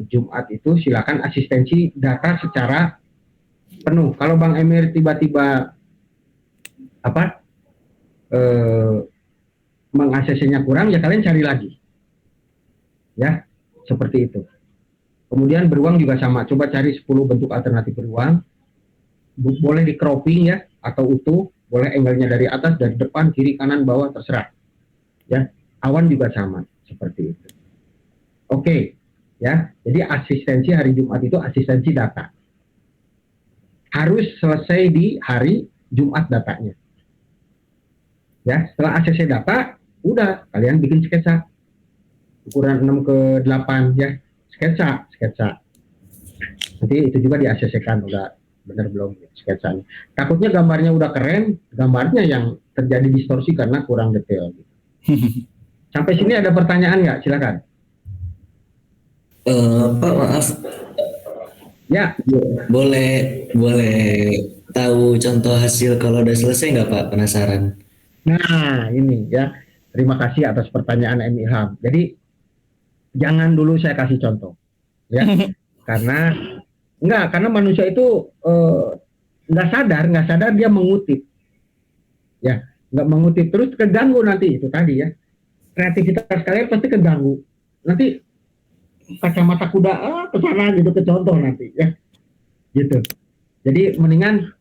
Jumat itu silakan asistensi data secara penuh. Kalau Bang Emir tiba-tiba meng-ACC-nya kurang, ya kalian cari lagi. Ya, seperti itu. Kemudian beruang juga sama. Coba cari 10 bentuk alternatif beruang. Boleh di cropping ya, atau utuh. Boleh angle-nya dari atas, dari depan, kiri, kanan, bawah, terserah. Ya, awan juga sama, seperti itu. Oke, ya. Jadi asistensi hari Jumat itu asistensi data. Harus selesai di hari Jumat datanya. Ya, setelah ACC data, udah kalian bikin sketsa. Ukuran 6 ke 8 ya. Sketsa. Nanti itu juga di ACC-kan udah bener belum sketsanya. Takutnya gambarnya udah keren, gambarnya yang terjadi distorsi karena kurang detail. Sampai sini ada pertanyaan nggak? Silakan. Pak, maaf, Ya, boleh tahu contoh hasil kalau udah selesai nggak Pak? Penasaran. nah ini ya. Terima kasih atas pertanyaan M. Ilham. Jadi jangan dulu saya kasih contoh, ya, karena manusia itu nggak sadar dia mengutip, ya, nggak mengutip terus keganggu nanti itu tadi ya, kreativitas kalian pasti keganggu, nanti kacamata kuda ke sana gitu ke contoh nanti ya, gitu. Jadi mendingan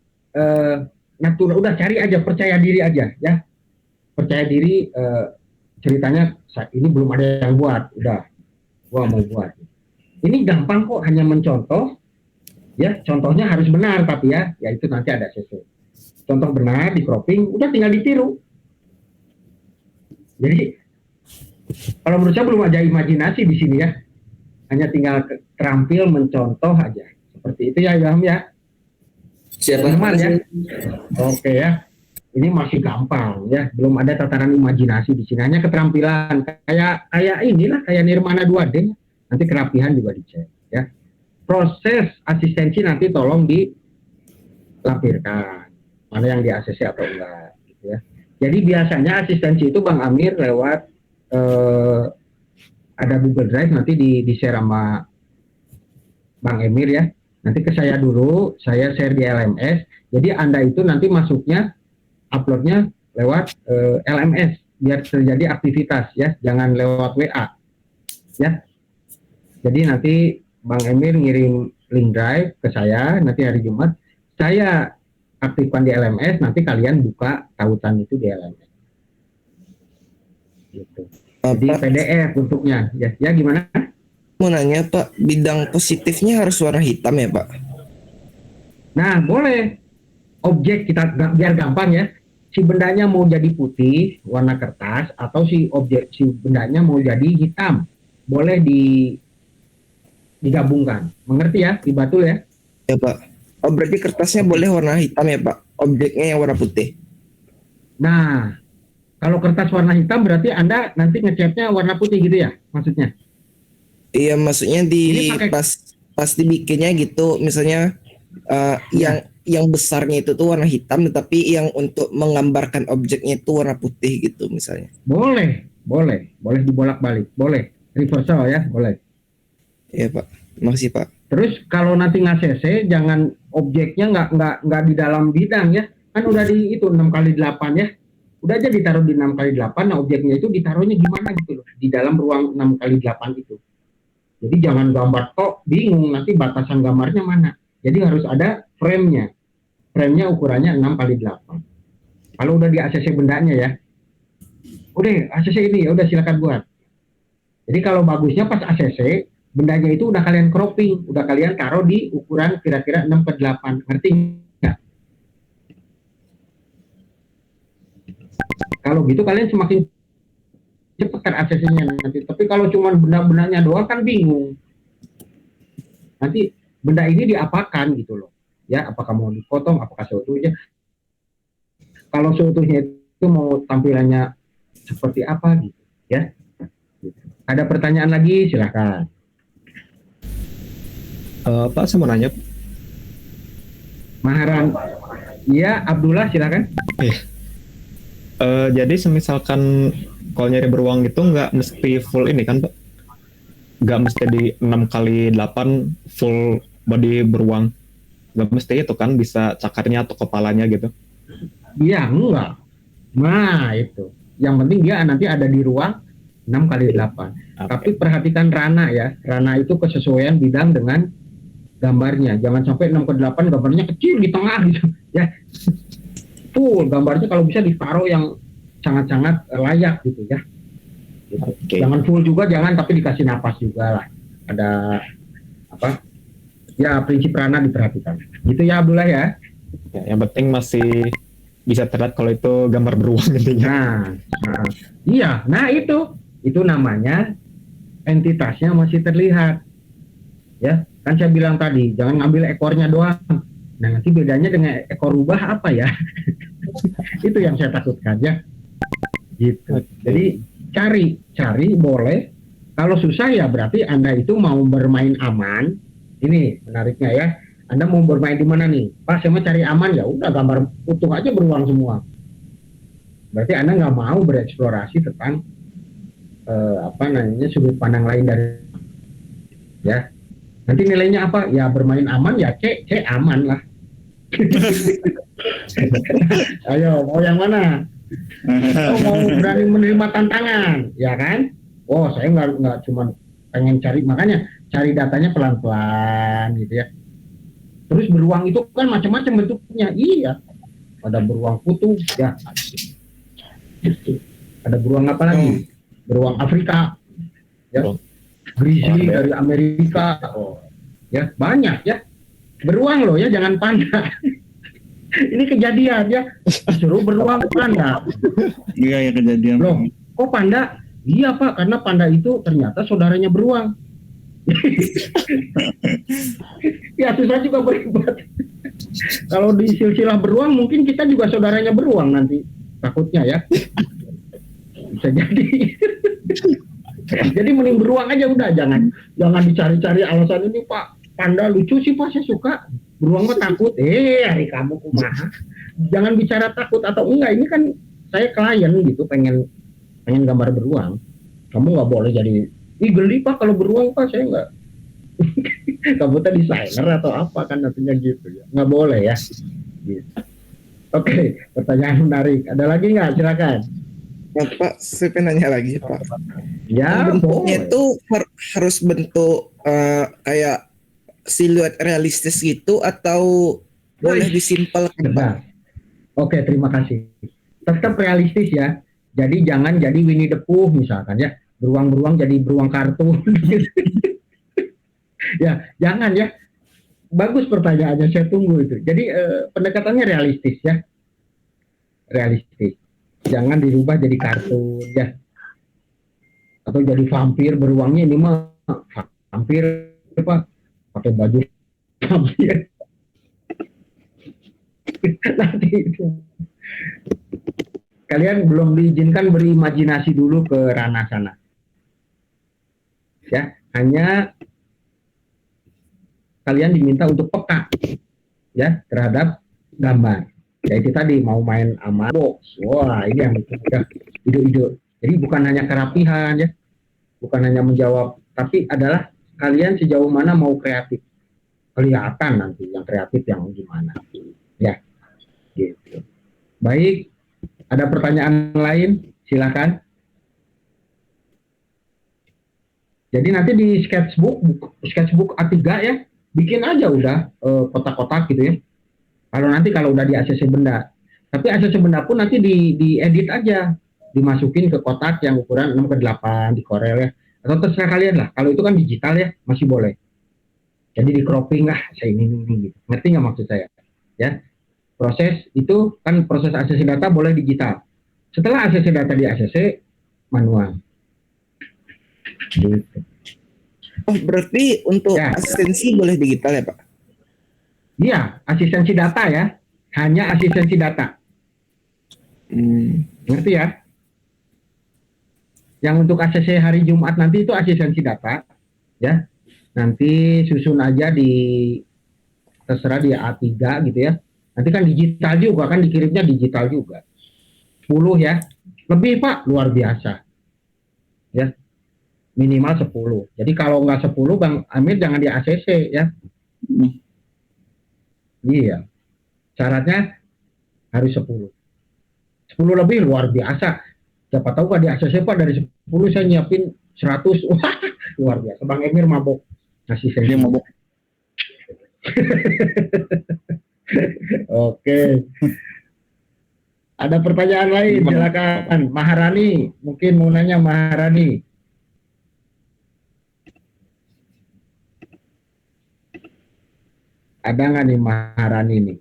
natural, udah cari aja, percaya diri aja ya, percaya diri. Ceritanya ini belum ada yang buat, udah gua mau buat. Ini gampang kok, hanya mencontoh. Ya, contohnya harus benar tapi ya itu nanti ada CC. Contoh benar di cropping, udah tinggal ditiru. Jadi kalau menurut saya belum ada imajinasi di sini ya, hanya tinggal terampil mencontoh aja. Seperti itu ya Ilham ya. Siapa? Normal ya. Oke ya. Ini masih gampang ya, belum ada tataran imajinasi di sini, hanya keterampilan kayak inilah, kayak Nirmana 2D. Nanti kerapihan juga dicek ya. Proses asistensi nanti tolong dilampirkan mana yang di ACC atau enggak gitu ya. Jadi biasanya asistensi itu Bang Amir lewat ada Google Drive, nanti di share sama Bang Emir ya. Nanti ke saya dulu, saya share di LMS. Jadi Anda itu nanti masuknya uploadnya lewat LMS biar terjadi aktivitas ya, jangan lewat WA ya. Jadi nanti Bang Emir ngirim link drive ke saya, nanti hari Jumat saya aktifkan di LMS, nanti kalian buka tautan itu di LMS gitu. Jadi PDF bentuknya ya gimana? Mau nanya Pak, bidang positifnya harus warna hitam ya Pak? Nah boleh, objek kita biar gampang ya. Si bendanya mau jadi putih warna kertas atau si bendanya mau jadi hitam, boleh digabungkan. Mengerti ya, dibatul ya? Ya Pak. Oh berarti kertasnya boleh warna hitam ya Pak? Objeknya yang warna putih. Nah, kalau kertas warna hitam berarti Anda nanti ngecatnya warna putih gitu ya, maksudnya? Iya, maksudnya pas dibikinnya gitu, misalnya yang besarnya itu tuh warna hitam, tetapi yang untuk menggambarkan objeknya itu warna putih gitu misalnya. Boleh dibolak-balik, boleh reversal ya, boleh. Iya Pak, makasih Pak. Terus kalau nanti nge-CC jangan objeknya nggak di dalam bidang ya, kan udah di itu 6x8 ya. udah aja ditaruh di 6x8. Nah, objeknya itu ditaruhnya gimana gitu loh, di dalam ruang 6x8 itu. Jadi jangan gambar tok, bingung nanti batasan gambarnya mana. Jadi harus ada frame-nya. Frame-nya ukurannya 6x8. Kalau udah di ACC bendanya ya, udah ACC ini ya udah silakan buat. Jadi kalau bagusnya pas ACC, bendanya itu udah kalian cropping, udah kalian taruh di ukuran kira-kira 6x8. Ngerti nggak? Kalau gitu kalian semakin cepat kan ACC-nya nanti. Tapi kalau cuma benda-bendanya doang kan bingung. Nanti benda ini diapakan gitu loh. Ya, apakah mau dipotong, apakah seutuhnya. Kalau seutuhnya itu mau tampilannya seperti apa gitu, ya. Ada pertanyaan lagi, silakan. Pak, saya mau nanya. Maharan. Iya, Abdullah silakan. Jadi semisalkan kalau nyari beruang itu nggak mesti full ini kan Pak? Nggak mesti di 6x8 full body beruang. Nggak mesti itu kan, bisa cakarnya atau kepalanya gitu. Iya, enggak. Nah, itu. Yang penting dia nanti ada di ruang 6x8. Okay. Tapi perhatikan rana ya. Rana itu kesesuaian bidang dengan gambarnya. Jangan sampai 6x8 gambarnya kecil di tengah gitu. Ya. Full gambarnya kalau bisa ditaruh yang sangat-sangat layak gitu ya. Okay. Jangan full juga, jangan, tapi dikasih napas juga lah. Ada apa? Ya, prinsip rana diperhatikan. Gitu ya Abdullah ya. Ya, yang penting masih bisa terlihat kalau itu gambar beruang intinya. Iya, nah itu namanya entitasnya masih terlihat. Ya, kan saya bilang tadi, jangan ngambil ekornya doang. Nah, nanti bedanya dengan ekor rubah apa ya? Itu yang saya takutkan ya. Gitu. Jadi cari boleh. Kalau susah ya berarti Anda itu mau bermain aman. Ini menariknya ya. Anda mau bermain di mana nih? Pak, saya mau cari aman, ya udah gambar utuh aja beruang semua. Berarti Anda nggak mau bereksplorasi tentang sudut pandang lain dari ya. Nanti nilainya apa? Ya bermain aman ya C aman lah. Ayo, mau yang mana? Oh, mau berani menerima tantangan, ya kan? Oh, saya nggak cuma pengen cari, makanya cari datanya pelan-pelan gitu ya. Terus beruang itu kan macam-macam bentuknya. Iya. Ada beruang putih, ya. Ada beruang apa lagi? Beruang Afrika. Ya. Grizzly dari Amerika. Oh. Ya, banyak ya. Beruang loh ya, jangan panda. Ini kejadian ya. Suruh beruang panda. Iya, ya kejadian. Loh, kok panda? Iya, Pak, karena panda itu ternyata saudaranya beruang. Ya susah juga berdebat. Kalau di silsilah beruang mungkin kita juga saudaranya beruang nanti, takutnya ya. Bisa jadi. Jadi mending beruang aja udah, jangan dicari-cari alasan ini Pak. Panda lucu sih Pak, saya suka. Beruang mah takut. Hari kamu kumaha. Jangan bicara takut atau enggak, ini kan saya klien gitu, pengen gambar beruang. Kamu nggak boleh jadi geli Pak kalau beruang Pak, saya nggak. Kamu tadi desainer atau apa kan nantinya gitu ya, nggak boleh ya. Gitu. Oke, pertanyaan menarik. Ada lagi nggak? Silakan. Nah, Pak, saya pengen nanya lagi Pak. Ya, bentuknya itu harus bentuk kayak siluet realistis gitu atau boleh disimpelkan Pak? Oke, terima kasih. Tetap realistis ya. Jadi jangan jadi Winnie the Pooh misalkan ya. Beruang-beruang jadi beruang kartun. Ya, jangan ya. Bagus pertanyaannya, saya tunggu itu. Jadi pendekatannya realistis ya. Realistis. Jangan dirubah jadi kartun ya. Atau jadi vampir, beruangnya ini mah vampir apa? Pakai baju vampir. Nanti itu. Kalian belum diizinkan berimajinasi dulu ke ranah sana. Ya, hanya kalian diminta untuk peka ya terhadap gambar. Ya itu tadi, mau main sama box. Wah, ini yang ide-ide. Jadi bukan hanya kerapihan ya. Bukan hanya menjawab, tapi adalah kalian sejauh mana mau kreatif. Kelihatan nanti yang kreatif yang gimana. Ya. Gitu. Baik, Ada pertanyaan lain? Silakan. Jadi nanti di sketchbook A3 ya, bikin aja udah kotak-kotak gitu ya. Kalau udah di ACC benda. Tapi ACC benda pun nanti diedit aja, dimasukin ke kotak yang ukuran 6:8 di Corel ya. Atau terserah kalian lah. Kalau itu kan digital ya, masih boleh. Jadi di cropping lah, saya ini gitu. Ngerti nggak maksud saya? Ya. Proses itu kan proses ACC data boleh digital. Setelah ACC data di ACC manual. Gitu. Oh, berarti untuk Ya. asistensi boleh digital ya, Pak? Iya, asistensi data ya. Hanya asistensi data. Ngerti ya? Yang untuk ACC hari Jumat nanti itu asistensi data. Ya. Nanti susun aja terserah di A3 gitu ya. Nanti kan digital juga, kan dikirimnya digital juga. 10 ya. Lebih Pak, luar biasa. Ya. Minimal 10. Jadi kalau nggak 10, Bang Amir jangan di ACC ya. Iya. Syaratnya harus 10. 10 lebih luar biasa. Siapa tahu Pak di ACC Pak dari 10 saya nyiapin 100. Wah, luar biasa. Bang Emir mabok. Ngasih Dia sensi. mabok. Oke. Ada pertanyaan lain, silakan. Maharani, mungkin mau nanya Maharani. Ada nggak nih Maharani nih?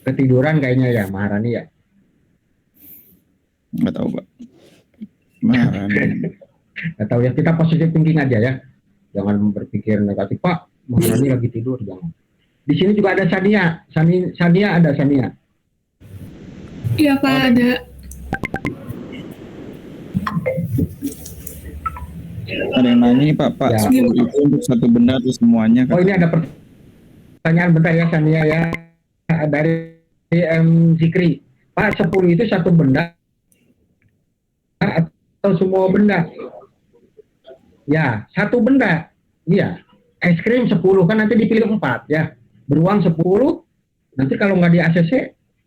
Ketiduran kayaknya ya Maharani ya. Nggak tahu Pak. Maharani. Nggak tahu ya, kita positif thinking aja ya. Jangan berpikir negatif, Pak. Maharani lagi tidur, jangan. Di sini juga ada Sania. Sania ada Sania. Iya Pak, ada. Ada yang nanya nih Pak, Ya. 10 itu untuk satu benda atau semuanya? Oh ini ada pertanyaan bentar ya Sania ya. Dari Zikri. Pak, 10 itu satu benda atau semua benda? Ya, satu benda. Iya. Es krim 10 kan nanti dipilih 4 ya. Beruang 10. Nanti kalau nggak di ACC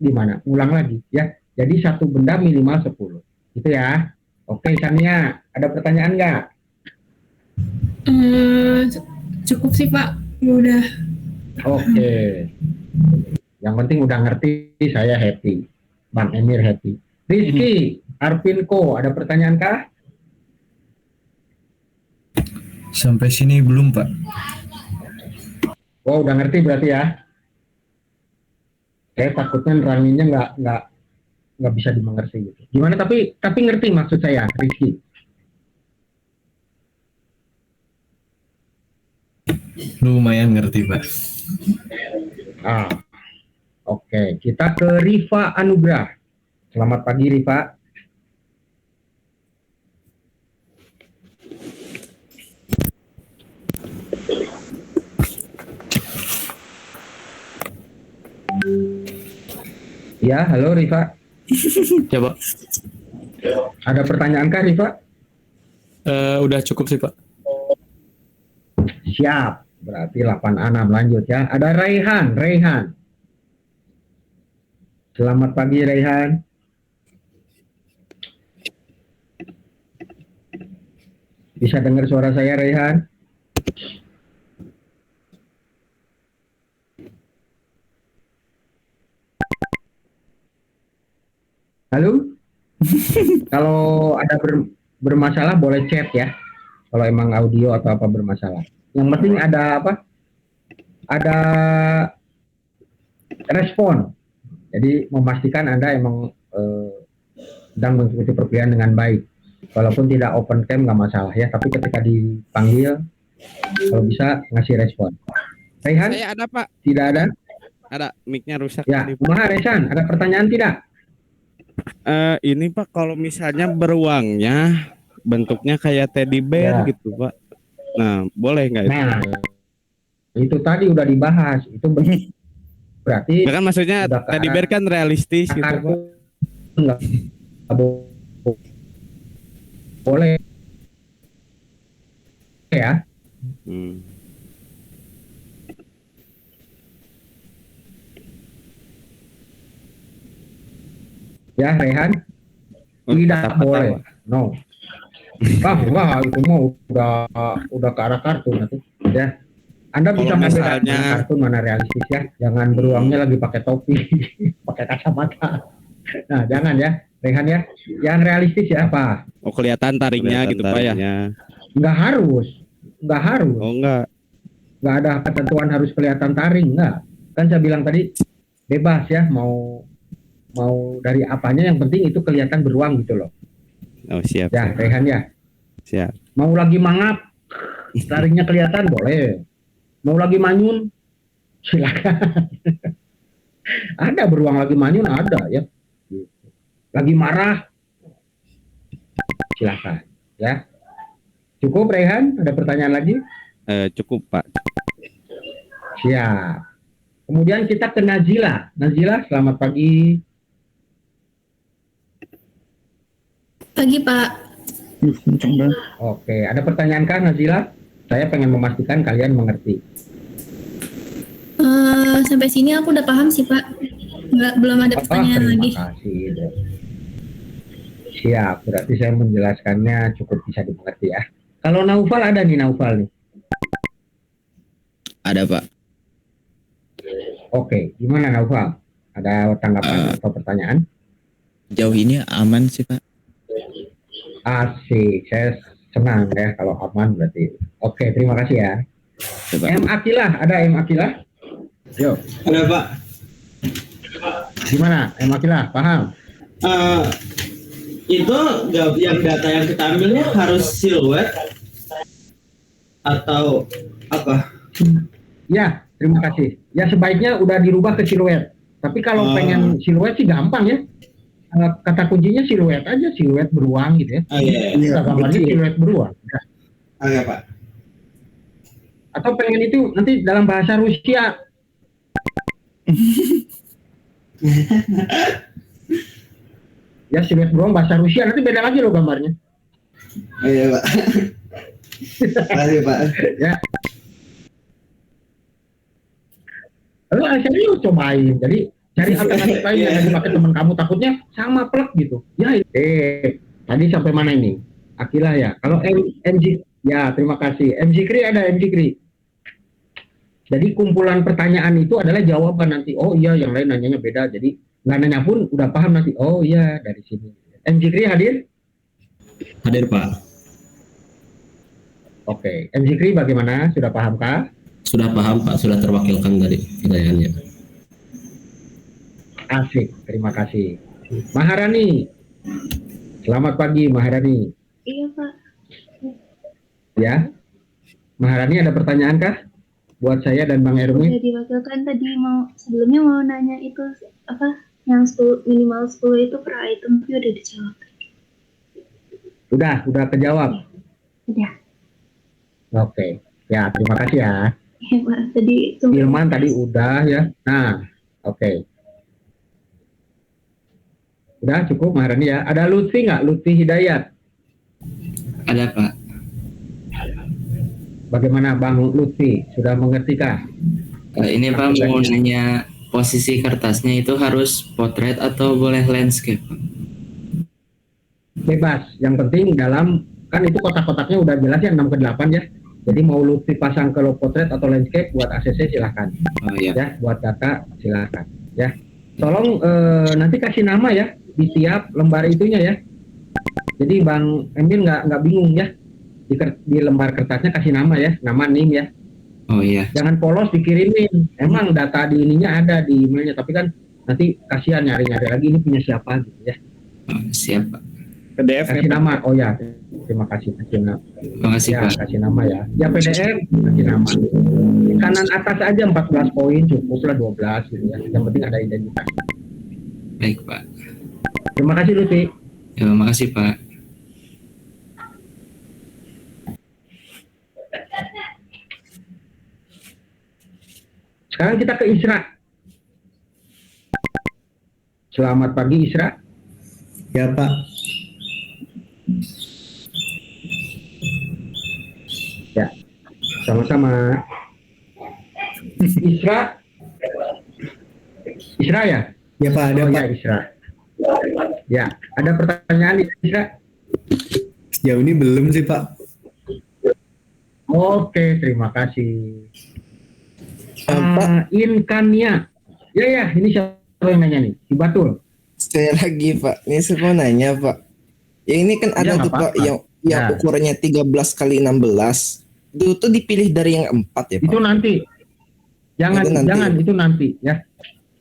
gimana? Ulang lagi ya. Jadi satu benda minimal 10. Gitu ya. Oke, Sania, ada pertanyaan nggak? Cukup sih Pak, udah. Oke. Yang penting udah ngerti, saya happy. Bang Emir happy. Rizky, Arvinko, ada pertanyaan kah? Sampai sini belum Pak. Oh, udah ngerti berarti ya. Saya takutnya neranginnya nggak bisa dimengerti gitu. Gimana tapi ngerti maksud saya, Rizky? Lumayan ngerti Pak. Ah, oke. Kita ke Rifa Anugrah. Selamat pagi Rifa. Ya, halo Rifa. Ya Pak. Ada pertanyaan kah Rifa? Udah cukup sih Pak. Siap. Berarti 86 lanjut ya. Ada Raihan. Selamat pagi Raihan. Bisa dengar suara saya Raihan? Halo? Kalau ada bermasalah boleh chat ya. Kalau emang audio atau apa bermasalah. Yang penting ada apa? Ada respon. Jadi memastikan Anda emang sedang mengikuti perkuliahan dengan baik. Walaupun tidak open cam nggak masalah ya. Tapi ketika dipanggil, kalau bisa ngasih respon. Raihan? Saya ada Pak. Tidak ada? Ada mic-nya rusak. Ya, tadi, Pak. Kumaha Resan, ada pertanyaan tidak? Ini Pak, kalau misalnya beruangnya bentuknya kayak teddy bear Ya. gitu Pak. Nah, boleh nggak itu? Nah, itu tadi udah dibahas. Itu berarti Ya kan maksudnya udah ke teddy arah bear kan realistis gitu kartu Pak. enggak boleh ya. Hmm. Ya, Rehan. Tidak boleh. No. Wah, itu mau udah ke arah kartun nanti. Ya. Anda bisa Kalau membedakan misalnya- mana kartun mana realistis ya. Jangan beruangnya lagi pakai topi, pakai kacamata. Nah, jangan ya, Rehan ya. Yang realistis ya apa? Oh, kelihatan taringnya gitu Pak ya. Nggak harus. Oh, enggak. Nggak ada ketentuan harus kelihatan taring, nggak. Kan saya bilang tadi bebas ya, mau dari apanya, yang penting itu kelihatan beruang gitu loh. Oh, siap. Ya, Rehan ya. Siap. Mau lagi mangap, taringnya kelihatan boleh. Mau lagi manyun, silakan. Ada beruang lagi manyun, ada ya. Lagi marah, silakan ya. Cukup Rehan, ada pertanyaan lagi? Cukup Pak. Siap. Kemudian kita ke Nazila. Nazila, selamat pagi. Pagi, Pak. Oke, ada pertanyaan kah Nazila? Saya pengen memastikan kalian mengerti. Sampai sini aku udah paham sih, Pak. Belum ada pertanyaan lagi. Terima kasih. Dok. Siap, berarti saya menjelaskannya cukup bisa dimengerti ya. Kalau Naufal ada nih, Naufal nih. Ada Pak. Oke, gimana Naufal? Ada tanggapan atau pertanyaan? Jauh ini aman sih Pak. Asik, saya senang ya kalau aman berarti. Oke, terima kasih ya. Coba. M. Akilah, ada M. Akilah? Yo. Ada Pak. Gimana M. Akilah, paham? Itu yang data yang kita ambilnya harus siluet atau apa? Ya, terima kasih. Ya sebaiknya udah dirubah ke siluet. Tapi kalau pengen siluet sih gampang ya. Kata kuncinya siluet aja, siluet beruang gitu ya. Iya. Gambarnya siluet beruang. Ya. Oke Pak. Atau pengen itu nanti dalam bahasa Rusia. Ya siluet beruang bahasa Rusia, nanti beda lagi loh gambarnya. Iya Pak. Makasih Pak. Ya. Lalu serius cobain. Jadi cari alternatif lain yang dipakai teman kamu, takutnya sama plek gitu. Ya, tadi sampai mana ini? Akilah ya. Kalau MG, ya terima kasih. MG Kri ada MG Kri. Jadi kumpulan pertanyaan itu adalah jawaban nanti. Oh iya, yang lain nanyanya beda. Jadi nggak nanya pun udah paham nanti. Oh iya, dari sini. MG Kri hadir? Hadir Pak. Oke. MG Kri bagaimana? Sudah pahamkah? Sudah paham Pak, sudah terwakilkan tadi pertanyaannya. Asik, terima kasih. Maharani, selamat pagi Maharani. Iya Pak. Ya, Maharani ada pertanyaan kah buat saya dan Bang Erwin? Udah diwakilkan tadi, sebelumnya mau nanya itu apa yang 10, minimal 10 itu per item, tapi udah dijawab. Udah kejawab. Udah. Oke, ya terima kasih ya. Iya Pak, tadi Ilman tadi udah ya. Nah, oke. Udah cukup Maharani ya. Ada Lutfi nggak? Lutfi Hidayat. Ada Pak. Bagaimana Bang Lutfi? Sudah mengerti kah? Ini Pak mau nanya posisi kertasnya itu harus potret atau boleh landscape? Bebas. Yang penting dalam, kan itu kotak-kotaknya udah jelas ya 6/8 ya. Jadi mau Lutfi pasang ke potret atau landscape buat ACC silahkan. Oh iya. Ya, buat data silahkan. Ya. Tolong nanti kasih nama ya di tiap lembar itunya ya. Jadi Bang Emil nggak bingung ya. Di lembar kertasnya kasih nama ya, nama NIM ya. Oh iya. Jangan polos dikirimin. Emang data di ininya ada di emailnya, tapi kan nanti kasihan nyari-nyari lagi ini punya siapa gitu ya. Oh, siap Pak. PDF kasih nama. Oh ya, terima kasih kasih nama. Terima kasih Ya, Pak. kasih nama ya. Ya PDF kasih nama. Kanan atas aja 14 poin cukup lah 12 gitu ya. Yang penting ada identitas. Baik Pak. Terima kasih Lutfi. Ya, makasih Pak. Sekarang kita ke Isra. Selamat pagi Isra. Ya Pak. Ya, sama-sama. Isra. Isra ya? Ya Pak, ada Oh Pak. ya Isra. Ya, ada pertanyaan bisa? Sejauh ini belum sih Pak. Oke, terima kasih. Inkania. Ya, ini siapa yang nanya nih? Si Batul. Saya lagi Pak, ini saya mau nanya Pak. Yang ini kan ada Ya, tuh nggak Pak, apa-apa. yang Ya. ukurannya 13 kali 16. Itu tuh dipilih dari yang 4 ya Pak? Itu nanti. Jangan, Itu nanti. jangan itu nanti ya.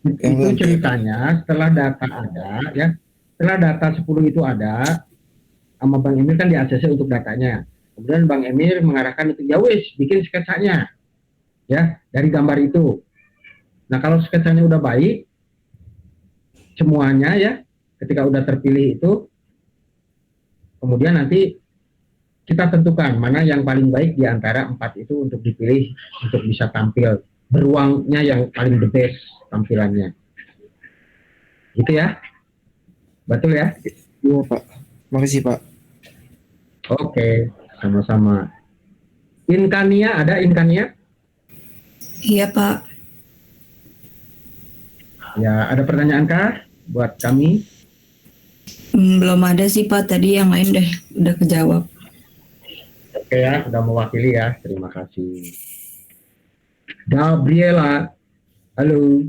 Yang Itu nanti. ceritanya setelah data ada ya. Setelah data 10 itu ada, sama Bang Emil kan di ACC untuk datanya. Kemudian Bang Emil mengarahkan itu, ya wis, bikin sketsanya. Ya, dari gambar itu. Nah, kalau sketsanya udah baik, semuanya ya, ketika udah terpilih itu, kemudian nanti kita tentukan mana yang paling baik di antara 4 itu untuk dipilih untuk bisa tampil beruangnya yang paling the best tampilannya. Gitu ya. Betul ya? Iya Pak. Makasih Pak. Oke, sama-sama. Inkania, ada Inkania? Iya Pak. Ya, ada pertanyaan kah buat kami? Belum ada sih Pak, tadi yang lain deh udah kejawab. Oke ya, sudah mewakili ya. Terima kasih. Gabriela, halo.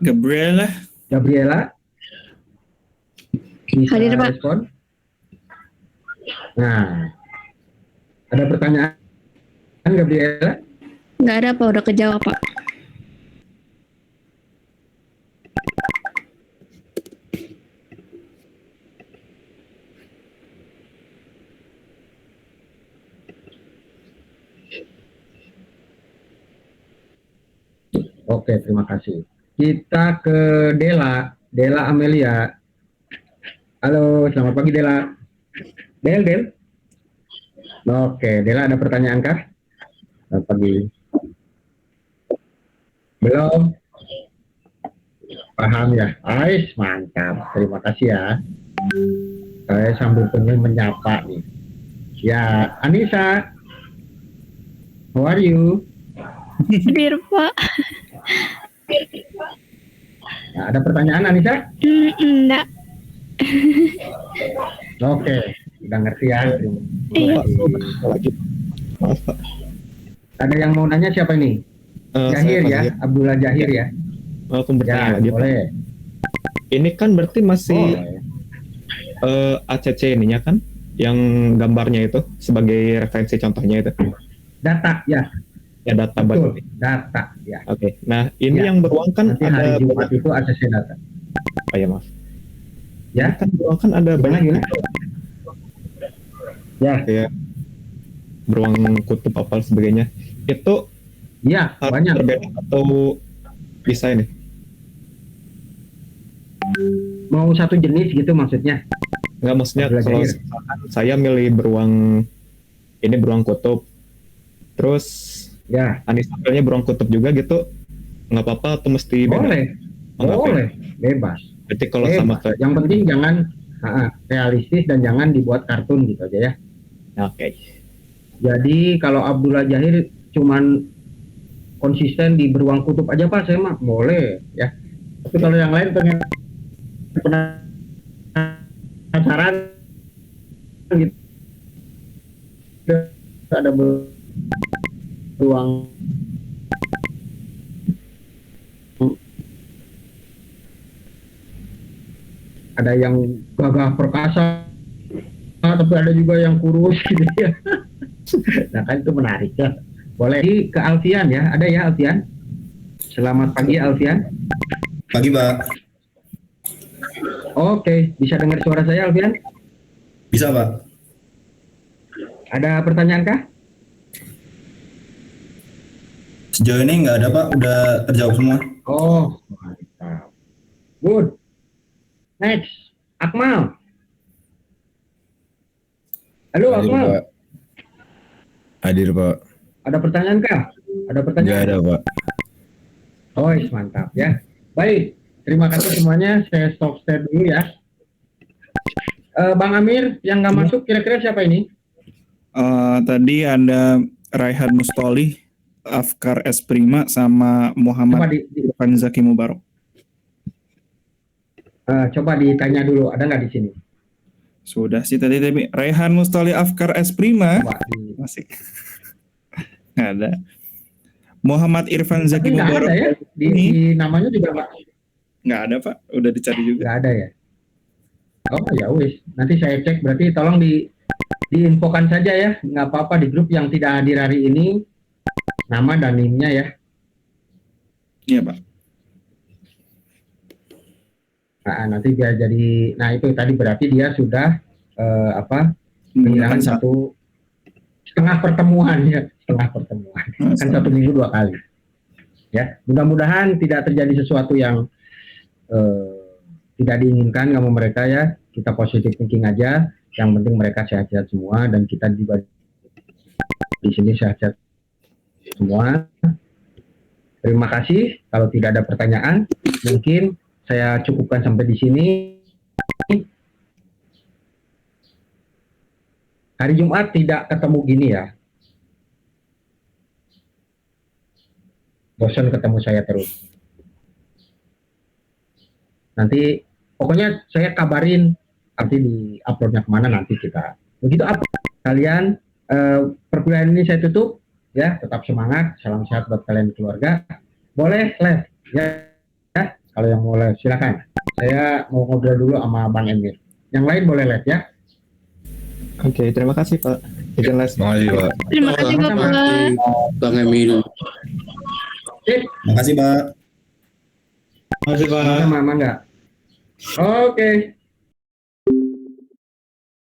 Gabriela. Bisa Hadir, Pak. respon? Nah, ada pertanyaan Gabriela? Nggak ada Pak, udah kejawab Pak. Oke, terima kasih. Kita ke Dela Amelia. Halo, selamat pagi Dela. Del. Oke, Dela ada pertanyaan kah? Selamat pagi. Belum? Paham ya? Ais, mantap. Terima kasih ya. Saya sambil pengen menyapa nih. Ya, Anissa. How are you? Hadir Pak. Nah, ada pertanyaan Anissa? Enggak. Oke, udah ngerti ya. Terima Iya. kasih. Ada yang mau nanya siapa ini? Jahir ya, Abdullah Jahir ya. Aku bertanya Ya, lagi Pak. boleh. Ini kan berarti masih ACC ininya kan, yang gambarnya itu sebagai referensi contohnya itu. Data ya. Ya data Betul, berarti. data ya. Oke. Nah ini Ya. yang beruang kan Nanti hari ada Jumat itu ACC data. Oh ya maaf. Ya. Kan beruang kan ada banyak. Ya. Kayak beruang kutub apa sebagainya. Itu ya banyak. Berbeda atau bisa ini? Mau satu jenis gitu maksudnya? Enggak, maksudnya Abdullah kalau Jahir. saya milih beruang ini beruang kutub, terus ya Anisapelnya beruang kutub juga gitu, nggak apa-apa atau mesti beda? Boleh, Oh, nggak boleh, bebas. Berarti kalau Bebas. sama kayak Yang penting jangan realistis dan jangan dibuat kartun gitu aja ya. Oke. Jadi kalau Abdullah Jahir cuman konsisten di beruang kutub aja Pak, saya mah boleh ya. Tapi kalau yang lain pengen penasaran gitu, ada beruang ada yang gagah perkasa, tapi ada juga yang kurus gitu ya. Nah kan itu menarik ya. Boleh ke Alfian ya, ada ya Alfian? Selamat pagi Alfian. Pagi Pak. Oke, bisa dengar suara saya Alfian? Bisa Pak. Ada pertanyaan kah? Sejauh ini nggak ada Pak, udah terjawab semua. Oh, mantap. Good. Next, Akmal. Halo Hadir, Akmal. Pak. Hadir Pak. Ada pertanyaan kah? Ada pertanyaan? Nggak ada Pak. Oh, mantap ya. Baik, terima kasih semuanya. Saya stop share dulu ya. Bang Amir, yang nggak masuk kira-kira siapa ini? Tadi ada Raihan Mustoli, Afkar S. Prima, sama Muhammad Irfan Zaki Mubarok. Coba ditanya dulu, ada nggak di sini? Sudah sih tadi Raihan Mustoli, Afkar S. Prima. Masih. Nggak ada. Muhammad Irfan Zaki Tapi nggak Mubarok. ada ya? Di namanya juga nggak ada Pak, udah dicari juga. Nggak ada ya? Oh ya wis, nanti saya cek. Berarti tolong diinfokan saja ya, nggak apa-apa di grup yang tidak hadir hari ini, nama dan NIM-nya ya. Iya Pak. Nah, nanti biar jadi, nah itu tadi berarti dia sudah kehilangan setengah pertemuan ya, setengah pertemuan. Kan 1 minggu 2 kali. Ya, mudah-mudahan tidak terjadi sesuatu yang tidak diinginkan sama mereka ya. Kita positive thinking aja. Yang penting mereka sehat-sehat semua dan kita juga di sini sehat-sehat semua. Terima kasih. Kalau tidak ada pertanyaan, mungkin saya cukupkan sampai di sini. Hari Jumat tidak ketemu gini ya. Bosan ketemu saya terus. Nanti pokoknya saya kabarin nanti di uploadnya kemana nanti kita. Begitu apa kalian perkuliahan ini saya tutup ya. Tetap semangat. Salam sehat buat kalian keluarga. Boleh live ya. Kalau yang mau live silakan. Saya mau ngobrol dulu sama Bang Emir. Yang lain boleh live ya. Oke, terima kasih Pak. Terima kasih Pak. Terima kasih Bapak. Bang Emil. Makasih Pak. Makasih Pak. Sama enggak? Oke.